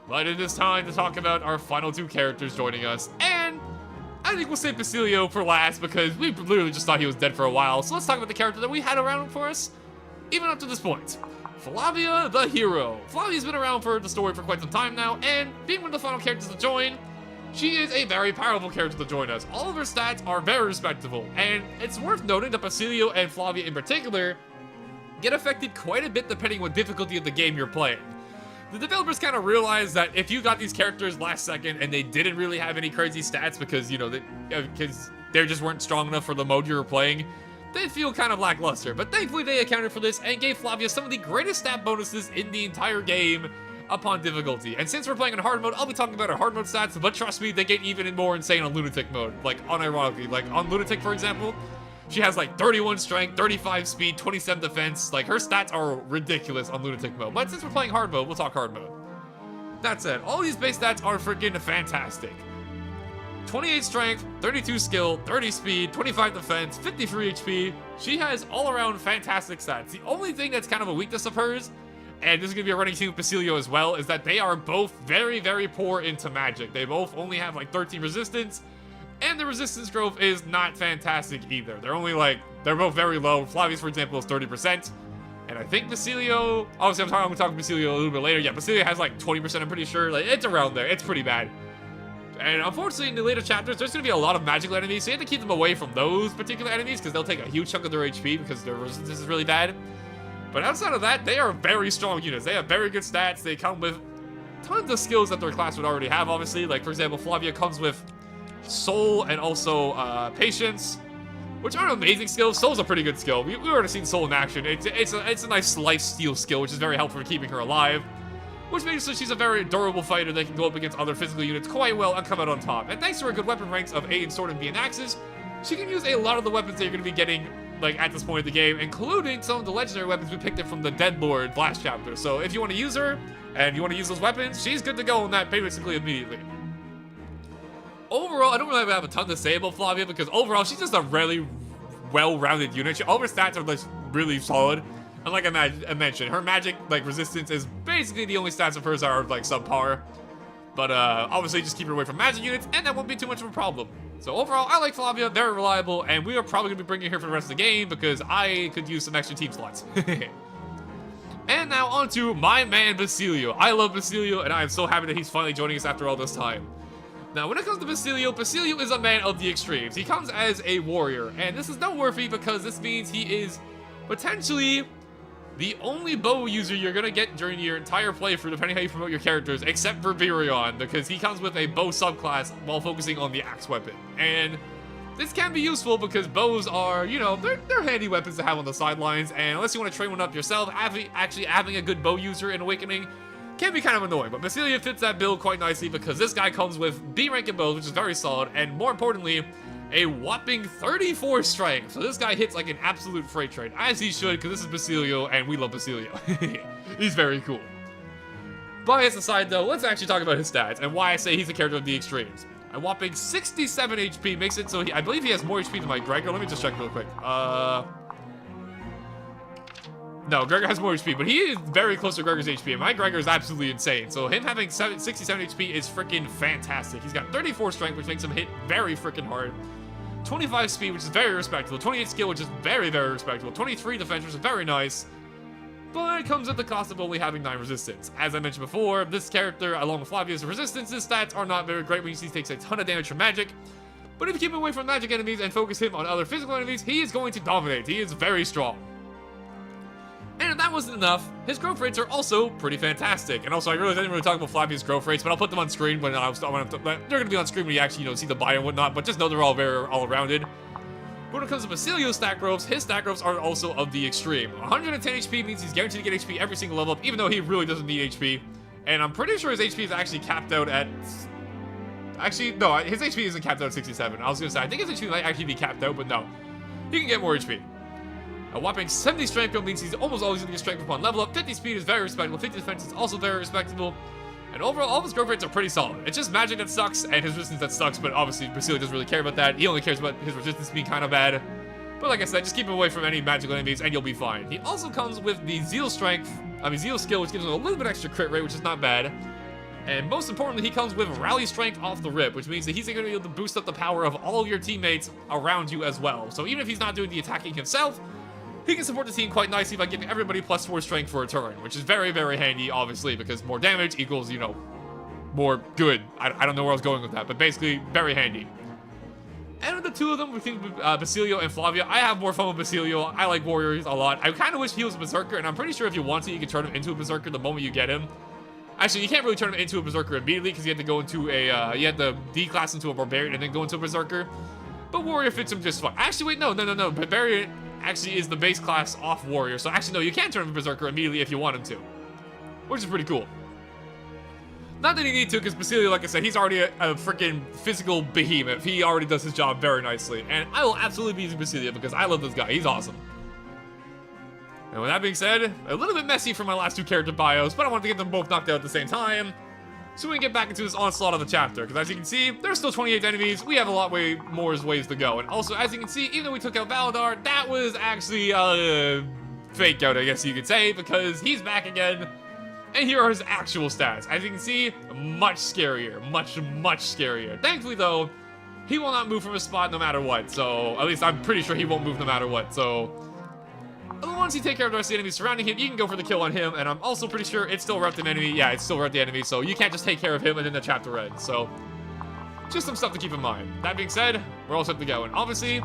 But it is time to talk about our final 2 characters joining us. And I think we'll save Basilio for last because we literally just thought he was dead for a while. So let's talk about the character that we had around for us, even up to this point. Flavia the hero. Flavia's been around for the story for quite some time now, and being one of the final characters to join, she is a very powerful character to join us. All of her stats are very respectable, and it's worth noting that Basilio and Flavia in particular get affected quite a bit depending on what difficulty of the game you're playing. The developers kind of realized that if you got these characters last second and they didn't really have any crazy stats because, you know, because they just weren't strong enough for the mode you were playing, they'd feel kind of lackluster. But thankfully they accounted for this and gave Flavia some of the greatest stat bonuses in the entire game upon difficulty. And since we're playing in hard mode, I'll be talking about our hard mode stats, but trust me, they get even more insane on Lunatic mode. Like, unironically. Like, on Lunatic, for example, she has like 31 strength, 35 speed, 27 defense. Like, her stats are ridiculous on Lunatic mode. But since we're playing hard mode, we'll talk hard mode. That said, all these base stats are freaking fantastic. 28 strength, 32 skill, 30 speed, 25 defense, 53 HP. She has all-around fantastic stats. The only thing that's kind of a weakness of hers, and this is going to be a running theme with Basilio as well, is that they are both very, very poor into magic. They both only have like 13 resistance, and the resistance growth is not fantastic either. They're both very low. Flavius, for example, is 30%. And I think Basilio, obviously I'm going to talk Basilio a little bit later. Yeah, Basilio has like 20%, I'm pretty sure. Like, it's around there. It's pretty bad. And unfortunately, in the later chapters, there's going to be a lot of magical enemies, so you have to keep them away from those particular enemies, because they'll take a huge chunk of their HP, because their resistance is really bad. But outside of that, they are very strong units. They have very good stats. They come with tons of skills that their class would already have, obviously. Like, for example, Flavia comes with Soul and also Patience, which aren't amazing skills. Soul's a pretty good skill. We've already seen Soul in action. It's a nice life steal skill, which is very helpful for keeping her alive. Which makes so she's a very durable fighter that can go up against other physical units quite well and come out on top. And thanks to her good weapon ranks of A in Sword and B in Axes, she can use a lot of the weapons that you're going to be getting like at this point of the game, including some of the legendary weapons we picked up from the Dead Lord last chapter. So if you want to use her, and you want to use those weapons, she's good to go on that basically immediately. Overall, I don't really have a ton to say about Flavia, because overall, she's just a really well-rounded unit. All her stats are like really solid. And like I mentioned, her magic like resistance is basically the only stats of hers that are like subpar. But obviously just keep her away from magic units, and that won't be too much of a problem. So overall, I like Flavia, very reliable, and we are probably going to be bringing her for the rest of the game, because I could use some extra team slots. And now on to my man Basilio. I love Basilio, and I am so happy that he's finally joining us after all this time. Now, when it comes to Basilio, Basilio is a man of the extremes. He comes as a warrior, and this is noteworthy because this means he is potentially the only bow user you're going to get during your entire playthrough, depending how you promote your characters, except for Virion, because he comes with a bow subclass while focusing on the axe weapon. And this can be useful because bows are, you know, they're handy weapons to have on the sidelines, and unless you want to train one up yourself, actually having a good bow user in Awakening can be kind of annoying. But Basilio fits that build quite nicely because this guy comes with B rank in bows, which is very solid, and more importantly, a whopping 34 strength. So this guy hits like an absolute freight train, as he should, because this is Basilio, and we love Basilio. He's very cool. Bias aside though, let's actually talk about his stats, and why I say he's a character of the extremes. A whopping 67 HP makes it so I believe he has more HP than my Gregor. Let me just check real quick. No, Gregor has more HP, but he is very close to Gregor's HP, and my Gregor is absolutely insane. So him having 67 HP is freaking fantastic. He's got 34 strength, which makes him hit very freaking hard. 25 speed, which is very respectable. 28 skill, which is very, very respectable. 23 defense, which is very nice. But it comes at the cost of only having 9 resistance. As I mentioned before, this character, along with Flavia's resistance, his stats are not very great when he takes a ton of damage from magic. But if you keep him away from magic enemies and focus him on other physical enemies, he is going to dominate. He is very strong. And if that wasn't enough, his growth rates are also pretty fantastic. And also, I realized I didn't really talk about Flavia's growth rates, but I'll put them on screen when they're going to be on screen when you actually, see the bio and whatnot. But just know they're all very all-rounded. When it comes to Basilio's stat growths, his stat growths are also of the extreme. 110 HP means he's guaranteed to get HP every single level up, even though he really doesn't need HP. And I'm pretty sure his HP is actually capped out at... Actually, no, his HP isn't capped out at 67. I was going to say, I think his HP might actually be capped out, but no. He can get more HP. A whopping 70 strength build means he's almost always going to get strength upon level up. 50 speed is very respectable. 50 defense is also very respectable. And overall, all of his growth rates are pretty solid. It's just magic that sucks and his resistance that sucks, but obviously Basilio doesn't really care about that. He only cares about his resistance being kind of bad. But like I said, just keep him away from any magical enemies and you'll be fine. He also comes with the Zeal skill, which gives him a little bit extra crit rate, which is not bad. And most importantly, he comes with Rally Strength off the rip, which means that he's going to be able to boost up the power of all of your teammates around you as well. So even if he's not doing the attacking himself, he can support the team quite nicely by giving everybody +4 strength for a turn, which is very, very handy, obviously, because more damage equals, more good. I don't know where I was going with that, but basically, very handy. And with the two of them, we think Basilio and Flavia, I have more fun with Basilio. I like warriors a lot. I kind of wish he was a berserker, and I'm pretty sure if you want to, you can turn him into a berserker the moment you get him. Actually, you can't really turn him into a berserker immediately, because you have to go into you have to D-class into a barbarian and then go into a berserker. But warrior fits him just fine. Actually, wait, no. Barbarian actually is the base class off warrior. So actually, no, you can turn him berserker immediately if you want him to. Which is pretty cool. Not that you need to, because Basilio, like I said, he's already a freaking physical behemoth. He already does his job very nicely. And I will absolutely be using Basilio because I love this guy. He's awesome. And with that being said, a little bit messy for my last two character bios, but I wanted to get them both knocked out at the same time. so we can get back into this onslaught of the chapter. Because as you can see, there's still 28 enemies. We have a lot more ways to go. And also, as you can see, even though we took out Validar, that was actually fake out, I guess you could say, because he's back again. And here are his actual stats. As you can see, much scarier. Much scarier. Thankfully, though, he will not move from his spot no matter what. So, at least I'm pretty sure he won't move no matter what. So, once you take care of the rest of the enemies surrounding him, you can go for the kill on him. And I'm also pretty sure it's still Rep the enemy. Yeah, it's still Rep the enemy. So, you can't just take care of him and then the chapter ends. So, just some stuff to keep in mind. That being said, we're all set to go. And obviously,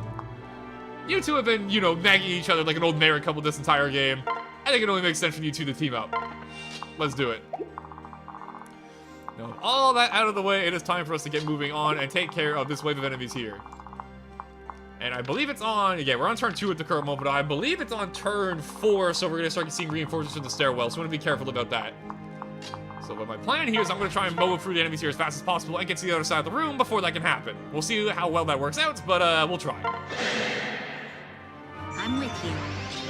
you two have been, you know, nagging each other like an old married couple this entire game. I think it only makes sense for you two to team up. Let's do it. Now, with all that out of the way, it is time for us to get moving on and take care of this wave of enemies here. And I believe it's on, again, we're on turn 2 at the current moment, but I believe it's on turn 4, so we're going to start seeing reinforcements from the stairwell, so I want to be careful about that. So what my plan here is I'm going to try and mow through the enemies here as fast as possible and get to the other side of the room before that can happen. We'll see how well that works out, but we'll try. I'm with you.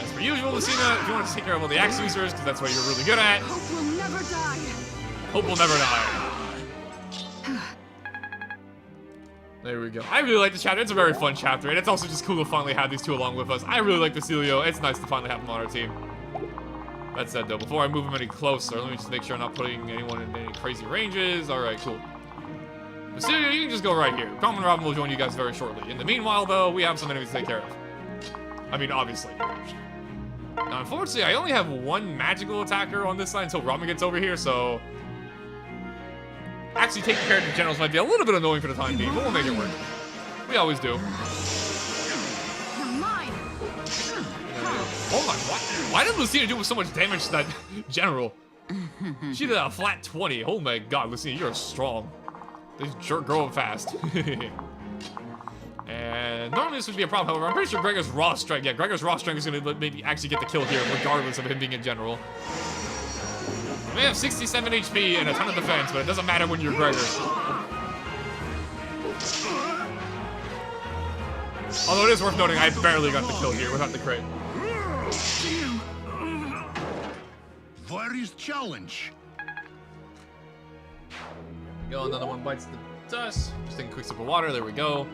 As per usual, Lucina, if you want to take care of all the axe users, because that's what you're really good at. Hope will never die. Hope will never die. There we go. I really like this chapter. It's a very fun chapter, and it's also just cool to finally have these two along with us. I really like Basilio. It's nice to finally have them on our team. That said, though, before I move him any closer, let me just make sure I'm not putting anyone in any crazy ranges. All right, cool. Basilio, you can just go right here. Common and Robin will join you guys very shortly. In the meanwhile, though, we have some enemies to take care of. I mean, obviously. Now, unfortunately, I only have one magical attacker on this side until Robin gets over here, so actually taking care of the generals might be a little bit annoying for the time being, but we'll make it work. We always do. You're mine. Oh my, why did Lucina do so much damage to that general? She did a flat 20. Oh my god, Lucina, you're strong. This jerk growing fast. And normally this would be a problem, however, I'm pretty sure Gregor's Raw Strike, yeah, Gregor's Raw Strike is going to maybe actually get the kill here, regardless of him being a general. We have 67 HP and a ton of defense, but it doesn't matter when you're Gregor. Although it is worth noting, I barely got the kill here without the crit. Where is challenge? Go, another one bites the dust. Just taking a quick sip of water, there we go.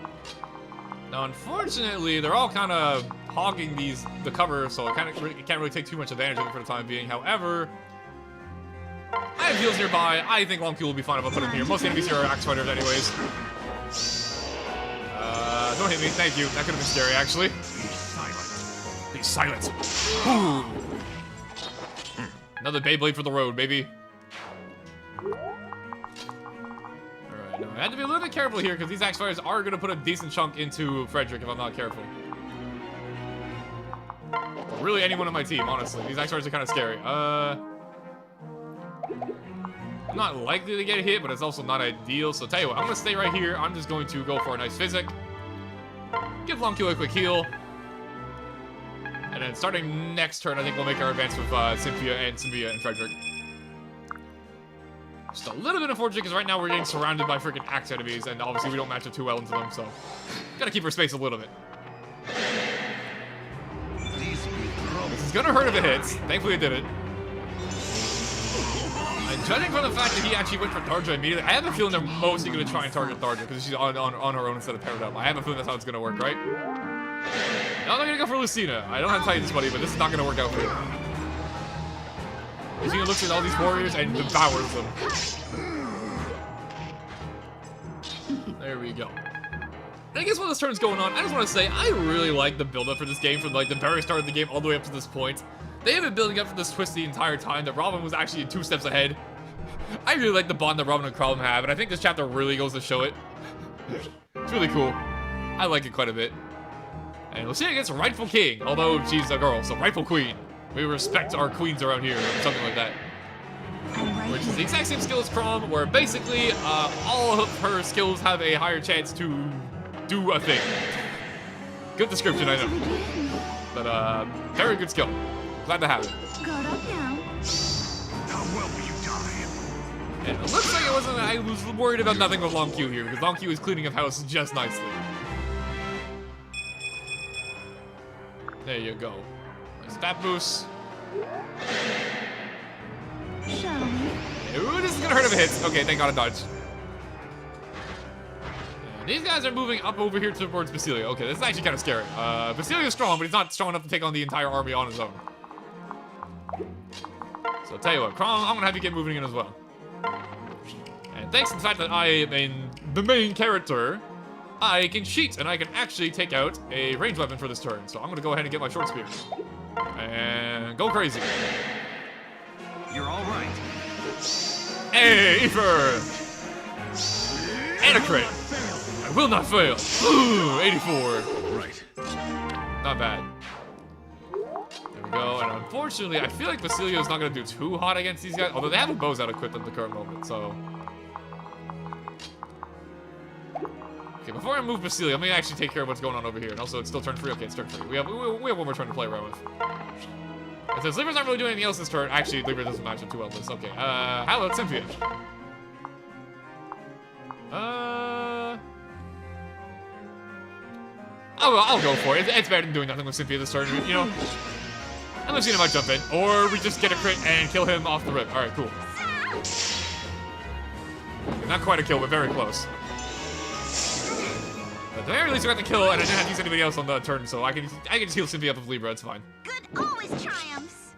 Now, unfortunately, they're all kind of hogging the cover, so it can't really take too much advantage of it for the time being. However, I have heals nearby. I think Long Q will be fine if I put him here. Most enemies here are axe fighters anyways. Don't hit me. Thank you. That could have been scary, actually. Be silent. Ooh. Another Beyblade for the road, baby. Alright, now I had to be a little bit careful here because these axe fighters are going to put a decent chunk into Frederick if I'm not careful. Or really anyone on my team, honestly. These axe fighters are kind of scary. I'm not likely to get hit, but it's also not ideal. So tell you what, I'm going to stay right here. I'm just going to go for a nice physic. Give Long Q a quick heal. And then starting next turn, I think we'll make our advance with Cynthia and Frederick. Just a little bit unfortunate because right now we're getting surrounded by freaking axe enemies, and obviously we don't match up too well into them, so gotta keep our space a little bit. This is gonna hurt if it hits. Thankfully it didn't. And judging from the fact that he actually went for Tharja immediately, I have a feeling they're mostly gonna try and target Tharja because she's on her own instead of paired up. I have a feeling that's how it's gonna work, right? No, I'm not gonna go for Lucina. I don't have to tell you this, buddy, but this is not gonna work out for you. Lucina looks at all these warriors and devours them. There we go. And I guess while this turn's going on, I just want to say I really like the build-up for this game from like the very start of the game all the way up to this point. They have been building up for this twist the entire time that Robin was actually 2 steps ahead. I really like the bond that Robin and Crowlem have, and I think this chapter really goes to show it. It's really cool. I like it quite a bit. And Lucina gets rightful king, although she's a girl, so rightful queen. We respect our queens around here, or something like that. Which is the exact same skill as Crom, where basically all of her skills have a higher chance to do a thing. Good description, I know. But very good skill. Glad to have it. Got up now. How well will you die? And it looks like I was worried about nothing with Long Q here, because Long Q is cleaning up house just nicely. There you go. Nice stat boost. Shall we? Ooh, this is gonna hurt if it hits. Okay, thank God I dodged. And these guys are moving up over here towards Basilio. Okay, this is actually kind of scary. Basilio's strong, but he's not strong enough to take on the entire army on his own. So I'll tell you what, Krom, I'm gonna have you get moving in as well. And thanks to the fact that I am the main character, I can cheat, and I can actually take out a ranged weapon for this turn. So I'm gonna go ahead and get my short spear. And go crazy. You're all right. Hey, Ether! And a crit. I will not fail. Ooh, 84. Right. Not bad. There we go. And unfortunately, I feel like Basilio's not gonna do too hot against these guys. Although they have a bows out equipped at the current moment, so. Okay, before I move Basilio, let me actually take care of what's going on over here. And also, it's still turn 3. Okay, it's turn 3. We have one more turn to play around with. And since Libra's not really doing anything else this turn, actually, Libra doesn't match up too well with this. Okay, how about Cynthia? I'll go for it. It's better than doing nothing with Cynthia this turn, you know? Unless Cena might jump in. Or we just get a crit and kill him off the rip. Alright, cool. Not quite a kill, but very close. At the very least, we got the kill, and I didn't have to use anybody else on the turn, so I can just heal Cynthia up with Libra, it's fine. Good always triumphs.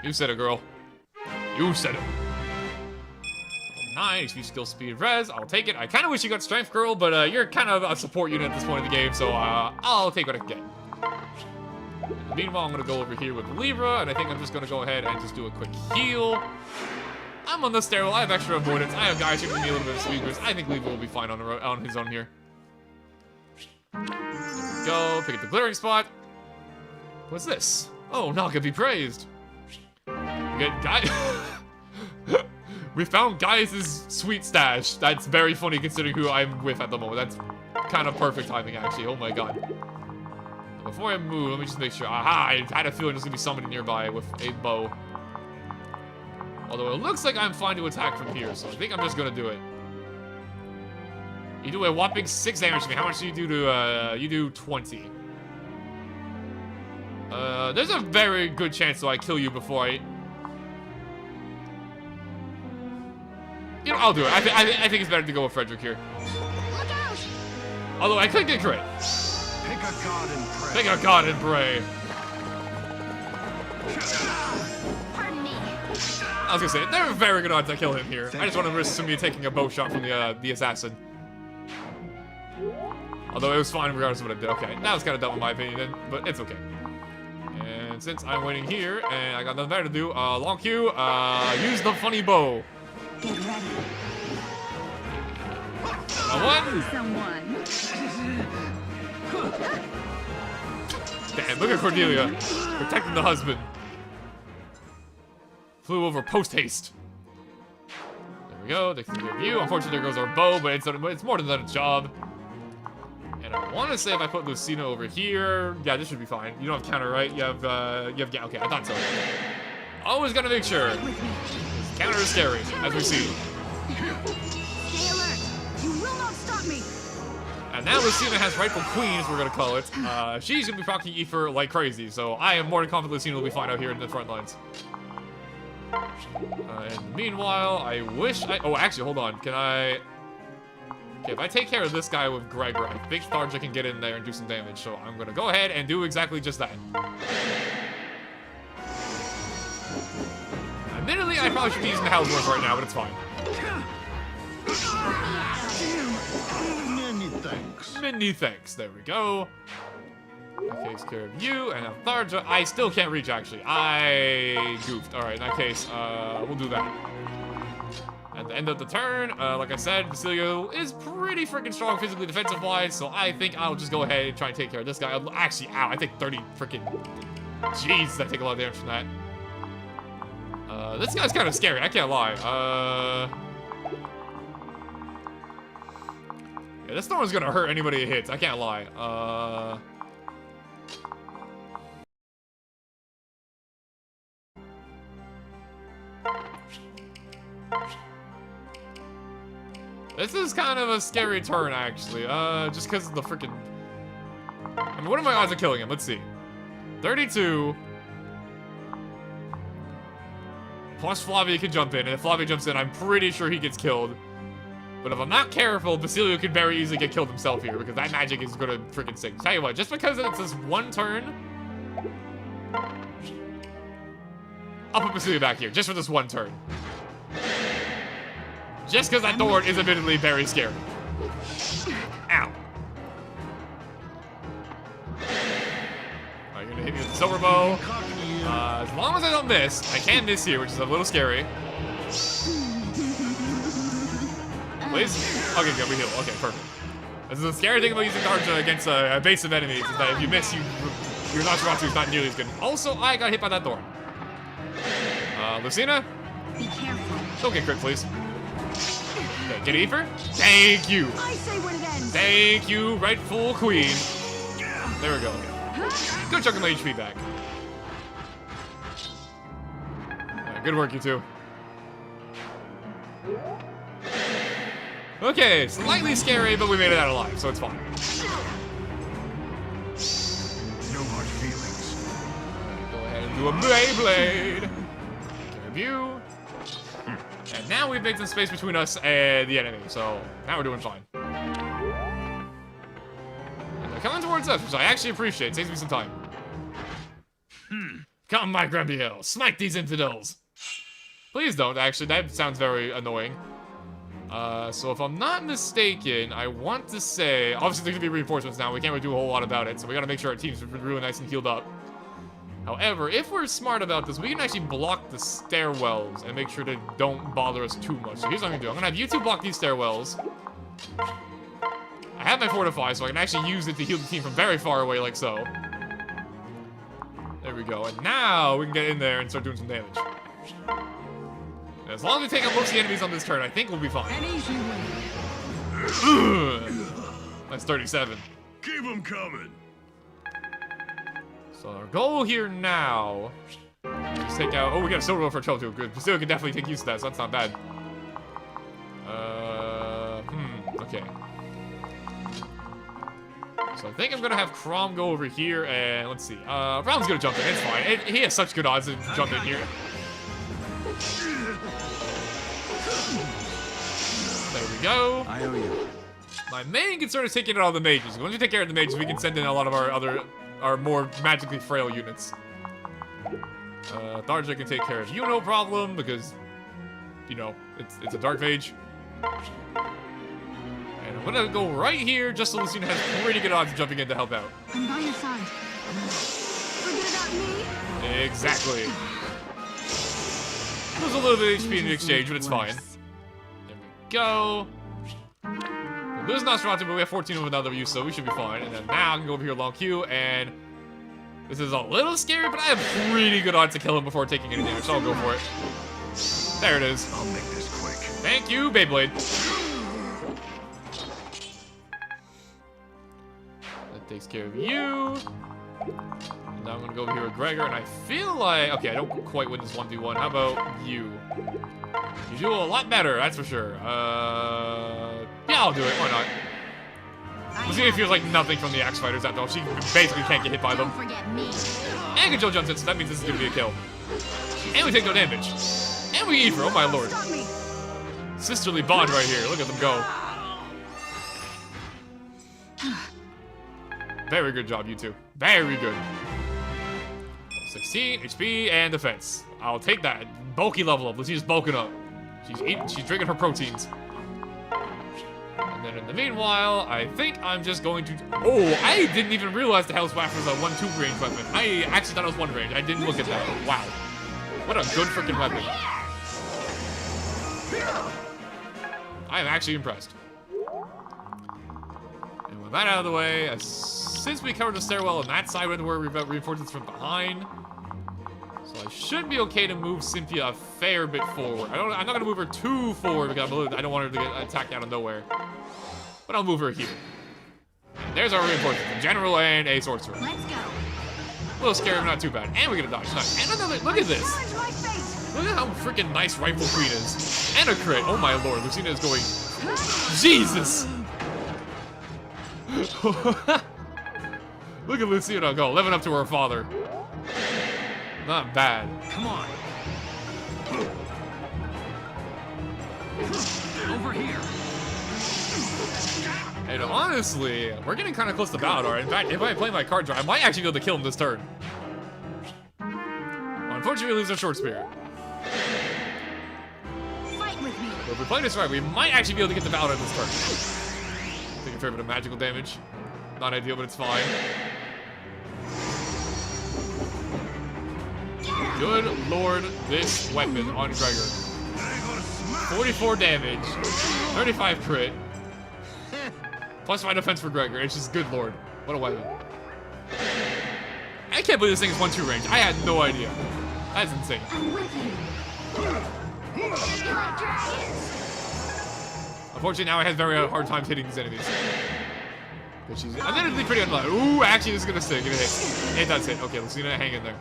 You said it, girl. You said it. 9, HP, skill, speed, res. I'll take it. I kind of wish you got strength, girl, but you're kind of a support unit at this point in the game, so I'll take what I can get. Meanwhile, I'm going to go over here with Libra, and I think I'm just going to go ahead and just do a quick heal. I'm on the sterile. I have extra avoidance. I have guys who can me a little bit of sweepers. I think Libra will be fine on his own here. There we go. Pick up the glittering spot. What's this? Oh, Naga be praised. We get Guy. We found Gaius' sweet stash. That's very funny considering who I'm with at the moment. That's kind of perfect timing, actually. Oh my god. Before I move, let me just make sure. Aha! I had a feeling there's gonna be somebody nearby with a bow. Although it looks like I'm fine to attack from here, so I think I'm just gonna do it. You do a whopping 6 damage to me. How much do you do to, you do 20. There's a very good chance that I kill you before I... You know, I'll do it. I think it's better to go with Frederick here. Look out! Although I could get crit. Pick a god and pray. Pick a god and pray. Pardon me. I was gonna say, there are very good odds I kill him here. I just want to risk me taking a bow shot from the assassin. Although it was fine regardless of what I did. Okay, that was kind of dumb in my opinion then, but it's okay. And since I'm waiting here, and I got nothing better to do, long Q, use the funny bow. Get ready. One. Someone. Damn, look at Cordelia. Protecting the husband. Flew over post-haste. There we go, they can give you. Unfortunately, there goes our bow, but it's more than done its job. And I want to say if I put Lucina over here, yeah, this should be fine. You don't have counter, right? You have, yeah, okay, I thought so. Always gotta make sure. Counter is scary, as we see. Stay alert. You will not stop me. And now Lucina has rightful queen, as we're gonna call it. She's gonna be proccing Ether like crazy, so I am more than confident Lucina will be fine out here in the front lines. And meanwhile, I wish I... Oh, actually, hold on. Can I... Okay, if I take care of this guy with Gregor, I think Tharja can get in there and do some damage. So I'm gonna go ahead and do exactly just that. Admittedly, I probably should be using the Hellsworth right now, but it's fine. Many thanks. Many thanks. There we go. That takes care of you, and now Tharja. I still can't reach, actually. I goofed. Alright, in that case, we'll do that. At the end of the turn, like I said, Basilio is pretty freaking strong physically defensive-wise, so I think I'll just go ahead and try and take care of this guy. Actually, ow, I take 30 freaking... Jeez, I take a lot of damage from that. This guy's kind of scary, I can't lie. Yeah, this storm is gonna hurt anybody it hits, I can't lie. This is kind of a scary turn, actually. Just because of the freaking... I mean, what are my odds of killing him? Let's see. 32. Plus Flavia can jump in, and if Flavia jumps in, I'm pretty sure he gets killed. But if I'm not careful, Basilio could very easily get killed himself here, because that magic is gonna freaking sink. Tell you what, just because it's this one turn, I'll put Basilio back here, just for this one turn. Just because that door is admittedly very scary. Ow. Alright, you're gonna hit me with the silver bow. As long as I don't miss, I can miss here, which is a little scary. Please? Okay, good, we heal. Okay, perfect. This is the scary thing about using Darja against a base of enemies, is that if you miss, your Nosferatu is not nearly as good. Also, I got hit by that thorn. Lucina? Be careful. Don't get crit, please. Okay, get Ether? Thank you! I say when it ends. Thank you, rightful queen. There we go. Good chunk of my HP back. Yeah, good work, you two. Okay, slightly scary, but we made it out alive, so it's fine. No hard feelings. Go ahead and do a Beyblade. Grab you. And now we've made some space between us and the enemy, so now we're doing fine. And they're coming towards us, which I actually appreciate. It saves me some time. Come, my grumpy hill. Smite these infidels. Please don't, actually. That sounds very annoying. So if I'm not mistaken, I want to say... Obviously, there's going to be reinforcements now. We can't really do a whole lot about it, so we got to make sure our team's really nice and healed up. However, if we're smart about this, we can actually block the stairwells and make sure they don't bother us too much. So here's what I'm going to do. I'm going to have you two block these stairwells. I have my Fortify, so I can actually use it to heal the team from very far away, like so. There we go. And now we can get in there and start doing some damage. As long as we take out most of the enemies on this turn, I think we'll be fine. An easy win. That's 37. Keep them coming. So our goal here now is take out... Oh, we got a silver for Cho too. Good. Basilio can definitely take use of that, so that's not bad. Okay. So I think I'm gonna have Crom go over here, and let's see. Browns gonna jump in. It's fine. He has such good odds to jump in here. There we go. I owe you. My main concern is taking out all the mages. Once we take care of the mages, we can send in a lot of our more magically frail units. Tharja can take care of you, no problem, because, you know, it's a dark mage. And I'm gonna go right here, just so Lucina has pretty good odds of jumping in to help out. I'm by your side. Forget about me. Exactly. Lose a little bit of HP in the exchange, but it's fine. There we go. We lose Nosferatu, but we have 14 of another use, so we should be fine. And then now I can go over here long Q, and this is a little scary, but I have pretty good odds to kill him before taking any damage, so I'll go for it. There it is. I'll make this quick. Thank you, Beyblade. That takes care of you. And now I'm gonna go over here with Gregor, and I feel like... Okay, I don't quite win this 1v1. How about you? You do a lot better, that's for sure. Yeah, I'll do it. Why not? Lucina feels like nothing from the Axe Fighters after all. She basically can't get hit by them. Don't forget me. And Control jumps in, so that means this is gonna be a kill. And we take no damage. And we Ether, oh my lord. Stop me. Sisterly bond right here. Look at them go. Very good job, you two. Very good. 16 HP and defense. I'll take that. Bulky level up. Lucina's bulking up. She's drinking her proteins. And then in the meanwhile, I think I'm just going to... Oh, I didn't even realize the Hell's Waff was a 1-2 range weapon. I actually thought it was 1 range. I didn't look at that. Wow. What a good freaking weapon. I am actually impressed. And with that out of the way, since we covered the stairwell on that side, where we've got reinforcements from behind, so I should be okay to move Cynthia a fair bit forward. I'm not going to move her too forward because I don't want her to get attacked out of nowhere. But I'll move her here. And there's our reinforcements, a general and a sorcerer. Let's go. A little scary, but not too bad. And we get a dodge. Nice. And another, look at this. Challenge my fate. Look at how freaking nice Rifle Queen is. And a crit. Oh my lord, Lucina is going... Jesus! Look at Lucina go, living up to her father. Not bad. Come on. And honestly, we're getting kind of close to Validar. In fact, if I play my cards right, I might actually be able to kill him this turn. Unfortunately, we lose our short spear. Fight with me. But if we play this right, we might actually be able to get the Validar this turn. Taking a fair bit of magical damage. Not ideal, but it's fine. Good lord, this weapon on Gregor. 44 damage, 35 crit, plus 5 defense for Gregor. It's just good lord. What a weapon. I can't believe this thing is 1-2 range. I had no idea. That's insane. I'm with you. Unfortunately, now I have very hard time hitting these enemies. But she's admittedly pretty unlucky. Ooh, actually, this is gonna stick. It hits. It does hit. Okay, Lucina, hang in there.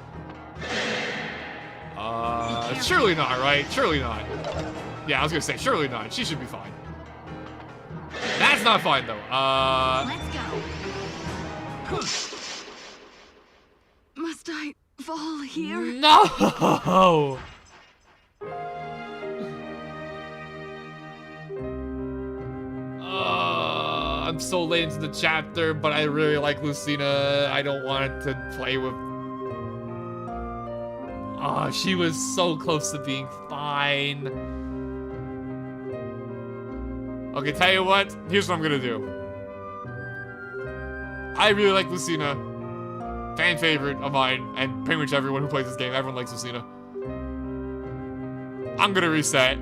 Surely not, right? Surely not. Yeah, I was gonna say, surely not. She should be fine. That's not fine, though. Let's go. Must I fall here? No! I'm so late into the chapter, but I really like Lucina. I don't want it to play with... Oh, she was so close to being fine. Okay, tell you what. Here's what I'm gonna do. I really like Lucina. Fan favorite of mine, and pretty much everyone who plays this game. Everyone likes Lucina. I'm gonna reset.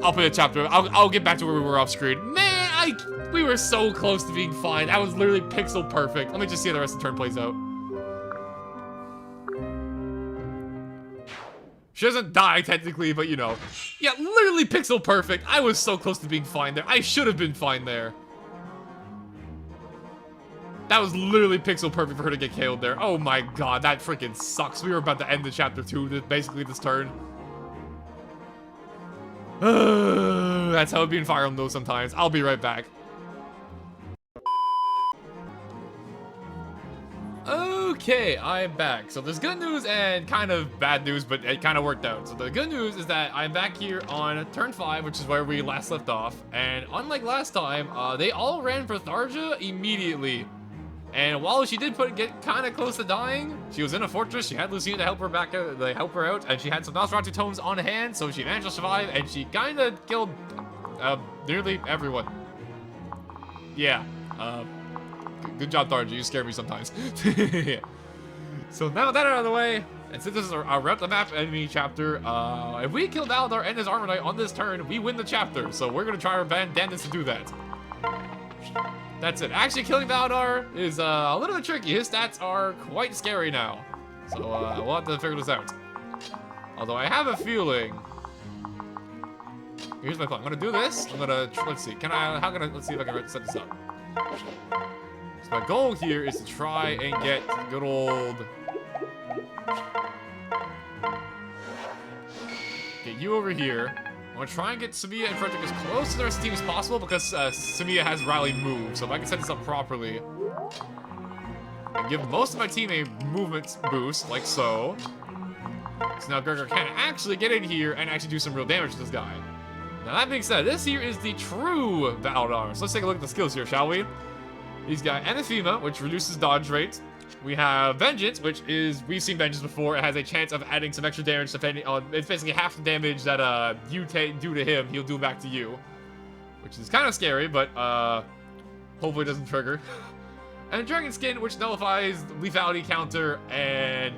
I'll play the chapter. I'll get back to where we were off screen. Man, we were so close to being fine. That was literally pixel perfect. Let me just see how the rest of the turn plays out. She doesn't die, technically, but you know. Yeah, literally pixel perfect. I was so close to being fine there. I should have been fine there. That was literally pixel perfect for her to get KO'd there. Oh my god, that freaking sucks. We were about to end the chapter 2, basically this turn. That's how it be in Fire Emblem though sometimes. I'll be right back. Okay, I'm back. So there's good news and kind of bad news, but it kind of worked out. So the good news is that I'm back here on turn 5, which is where we last left off. And unlike last time, they all ran for Tharja immediately. And while she did get kind of close to dying, she was in a fortress. She had Lucina to help her back out, and she had some Nosferatu tomes on hand, so she managed to survive, and she kind of killed nearly everyone. Yeah. Good job, Tharja. You scare me sometimes. Yeah. So now that out of the way, and since this is a route the map enemy chapter, if we kill Validar and his Armor Knight on this turn, we win the chapter. So we're gonna try our bandits to do that. That's it. Actually, killing Validar is a little bit tricky. His stats are quite scary now. So we'll have to figure this out. Although I have a feeling. Here's my plan. I'm gonna do this. I'm gonna let's see. Let's see if I can set this up. So my goal here is to try and get good old. Get you over here. I'm gonna try and get Samia and Frederick as close to the rest of the team as possible because Samia has rally move. So if I can set this up properly and give most of my team a movement boost, like so. So now Gregor can actually get in here and actually do some real damage to this guy. Now that being said, this here is the true Validar. So let's take a look at the skills here, shall we? He's got Anathema, which reduces dodge rate. We have Vengeance, which is, we've seen Vengeance before. It has a chance of adding some extra damage depending on, it's basically half the damage that you do to him, he'll do back to you. Which is kind of scary, but hopefully it doesn't trigger. And Dragon Skin, which nullifies lethality counter and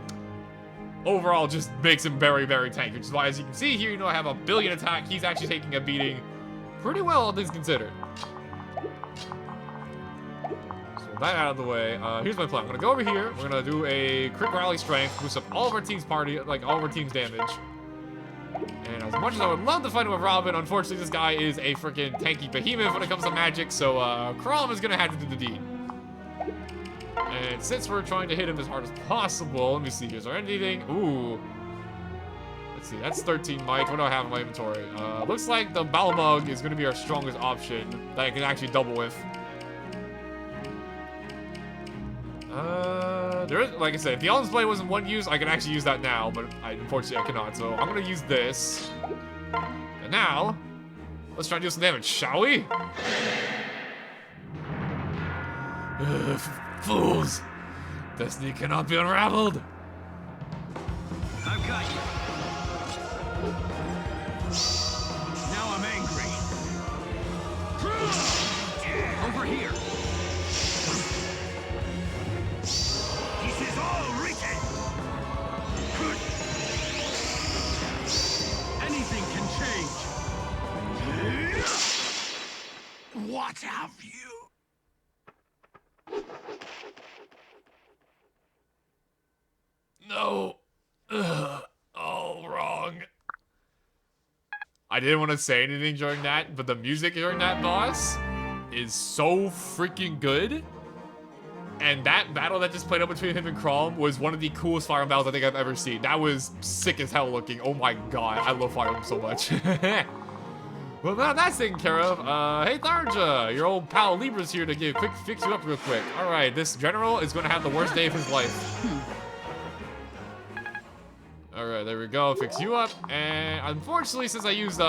overall just makes him very, very tanky. Which is why, as you can see here, I have a billion attack. He's actually taking a beating pretty well, all things considered. That out of the way, here's my plan. I'm gonna go over here, we're gonna do a quick rally strength, boost up all of our team's all of our team's damage. And as much as I would love to fight him with Robin, unfortunately this guy is a freaking tanky behemoth when it comes to magic, so Crom is gonna have to do the deed. And since we're trying to hit him as hard as possible, let me see, is there anything? Ooh. Let's see, that's 13 might. What do I have in my inventory? Looks like the Balmug is gonna be our strongest option that I can actually double with. There is, like I said, if the Ellen's Blade wasn't one use, I can actually use that now, but unfortunately I cannot, so I'm gonna use this. And now, let's try to do some damage, shall we? Fools! Destiny cannot be unraveled! I've got you. Now I'm angry. Over here. This is all written. Anything can change. What have you? No. All wrong. I didn't want to say anything during that, but the music during that boss is so freaking good. And that battle that just played out between him and Crom was one of the coolest Fire Emblem battles I think I've ever seen. That was sick as hell looking. Oh my god, I love Fire Emblem so much. Well, now that's taken care of. Hey Tharja, your old pal Libra's here to fix you up real quick. Alright, this general is going to have the worst day of his life. Alright, there we go. Fix you up. And unfortunately, since I used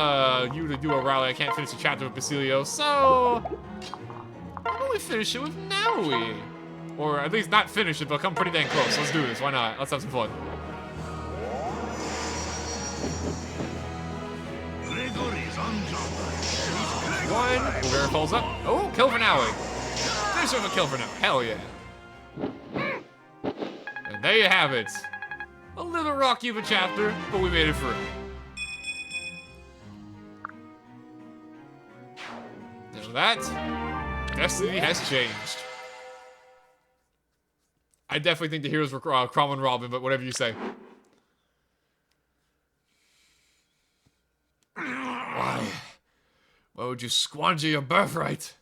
you to do a rally, I can't finish the chapter with Basilio. So, how about we finish it with Naui? Or at least not finish it, but come pretty dang close. Let's do this. Why not? Let's have some fun. Gregory's on job. One. Rivera falls up. Oh, kill for Naui. Finish with a kill for Naui. Hell yeah. And there you have it. A little rocky of a chapter, but we made it through. Now that, Destiny has changed. I definitely think the heroes were Crom and Robin, but whatever you say. Why? Why would you squander your birthright?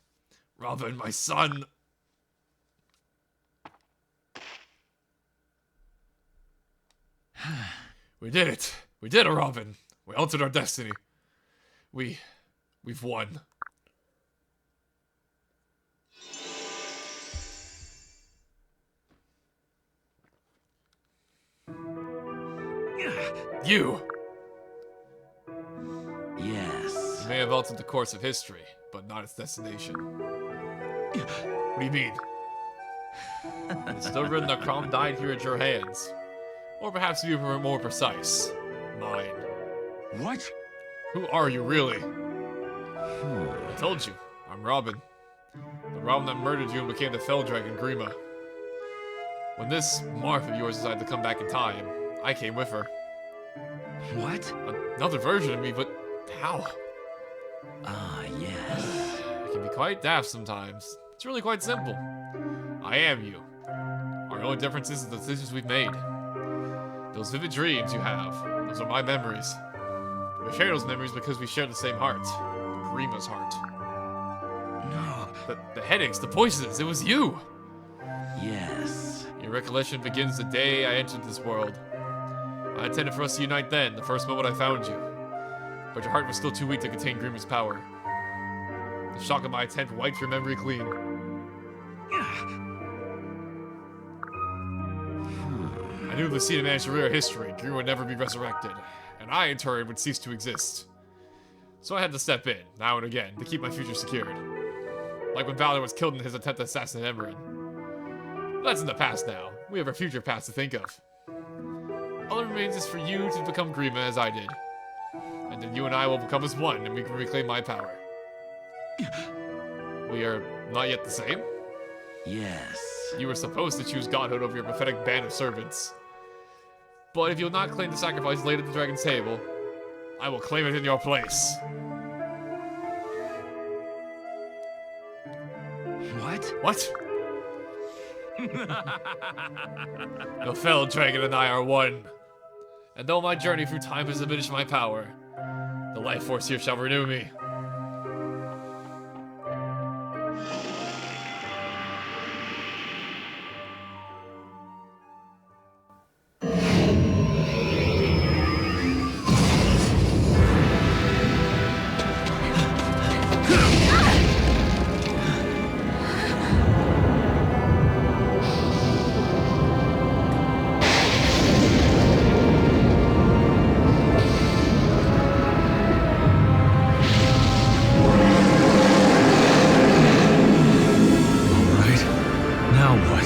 Robin, my son. We did it. We did it, Robin. We altered our destiny. We've won. You! Yes. You may have altered the course of history, but not its destination. What do you mean? It's still written that Crom died here at your hands. Or perhaps to be more precise, mine. What? Who are you, really? I told you, I'm Robin. The Robin that murdered you and became the Fell Dragon Grima. When this Marth of yours decided to come back in time, I came with her. What? Another version of me, but how? Ah, yes. I can be quite daft sometimes. It's really quite simple. I am you. Our only difference is the decisions we've made. Those vivid dreams you have, those are my memories. We share those memories because we share the same heart. Grima's heart. No. The headaches, the poisons, it was you! Yes. Your recollection begins the day I entered this world. I intended for us to unite then, the first moment I found you. But your heart was still too weak to contain Grima's power. The shock of my attempt wiped your memory clean. I knew if the seed managed to rear history, Grima would never be resurrected, and I, in turn, would cease to exist. So I had to step in, now and again, to keep my future secured. Like when Validar was killed in his attempt to assassinate Emblem. That's in the past now. We have our future past to think of. All that remains is for you to become Grima as I did. And then you and I will become as one, and we can reclaim my power. We are not yet the same? Yes. You were supposed to choose godhood over your pathetic band of servants. But if you'll not claim the sacrifice laid at the dragon's table, I will claim it in your place. What? What? The Fell Dragon and I are one. And though my journey through time has diminished my power, the life force here shall renew me.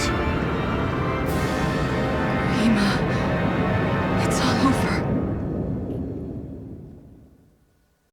it.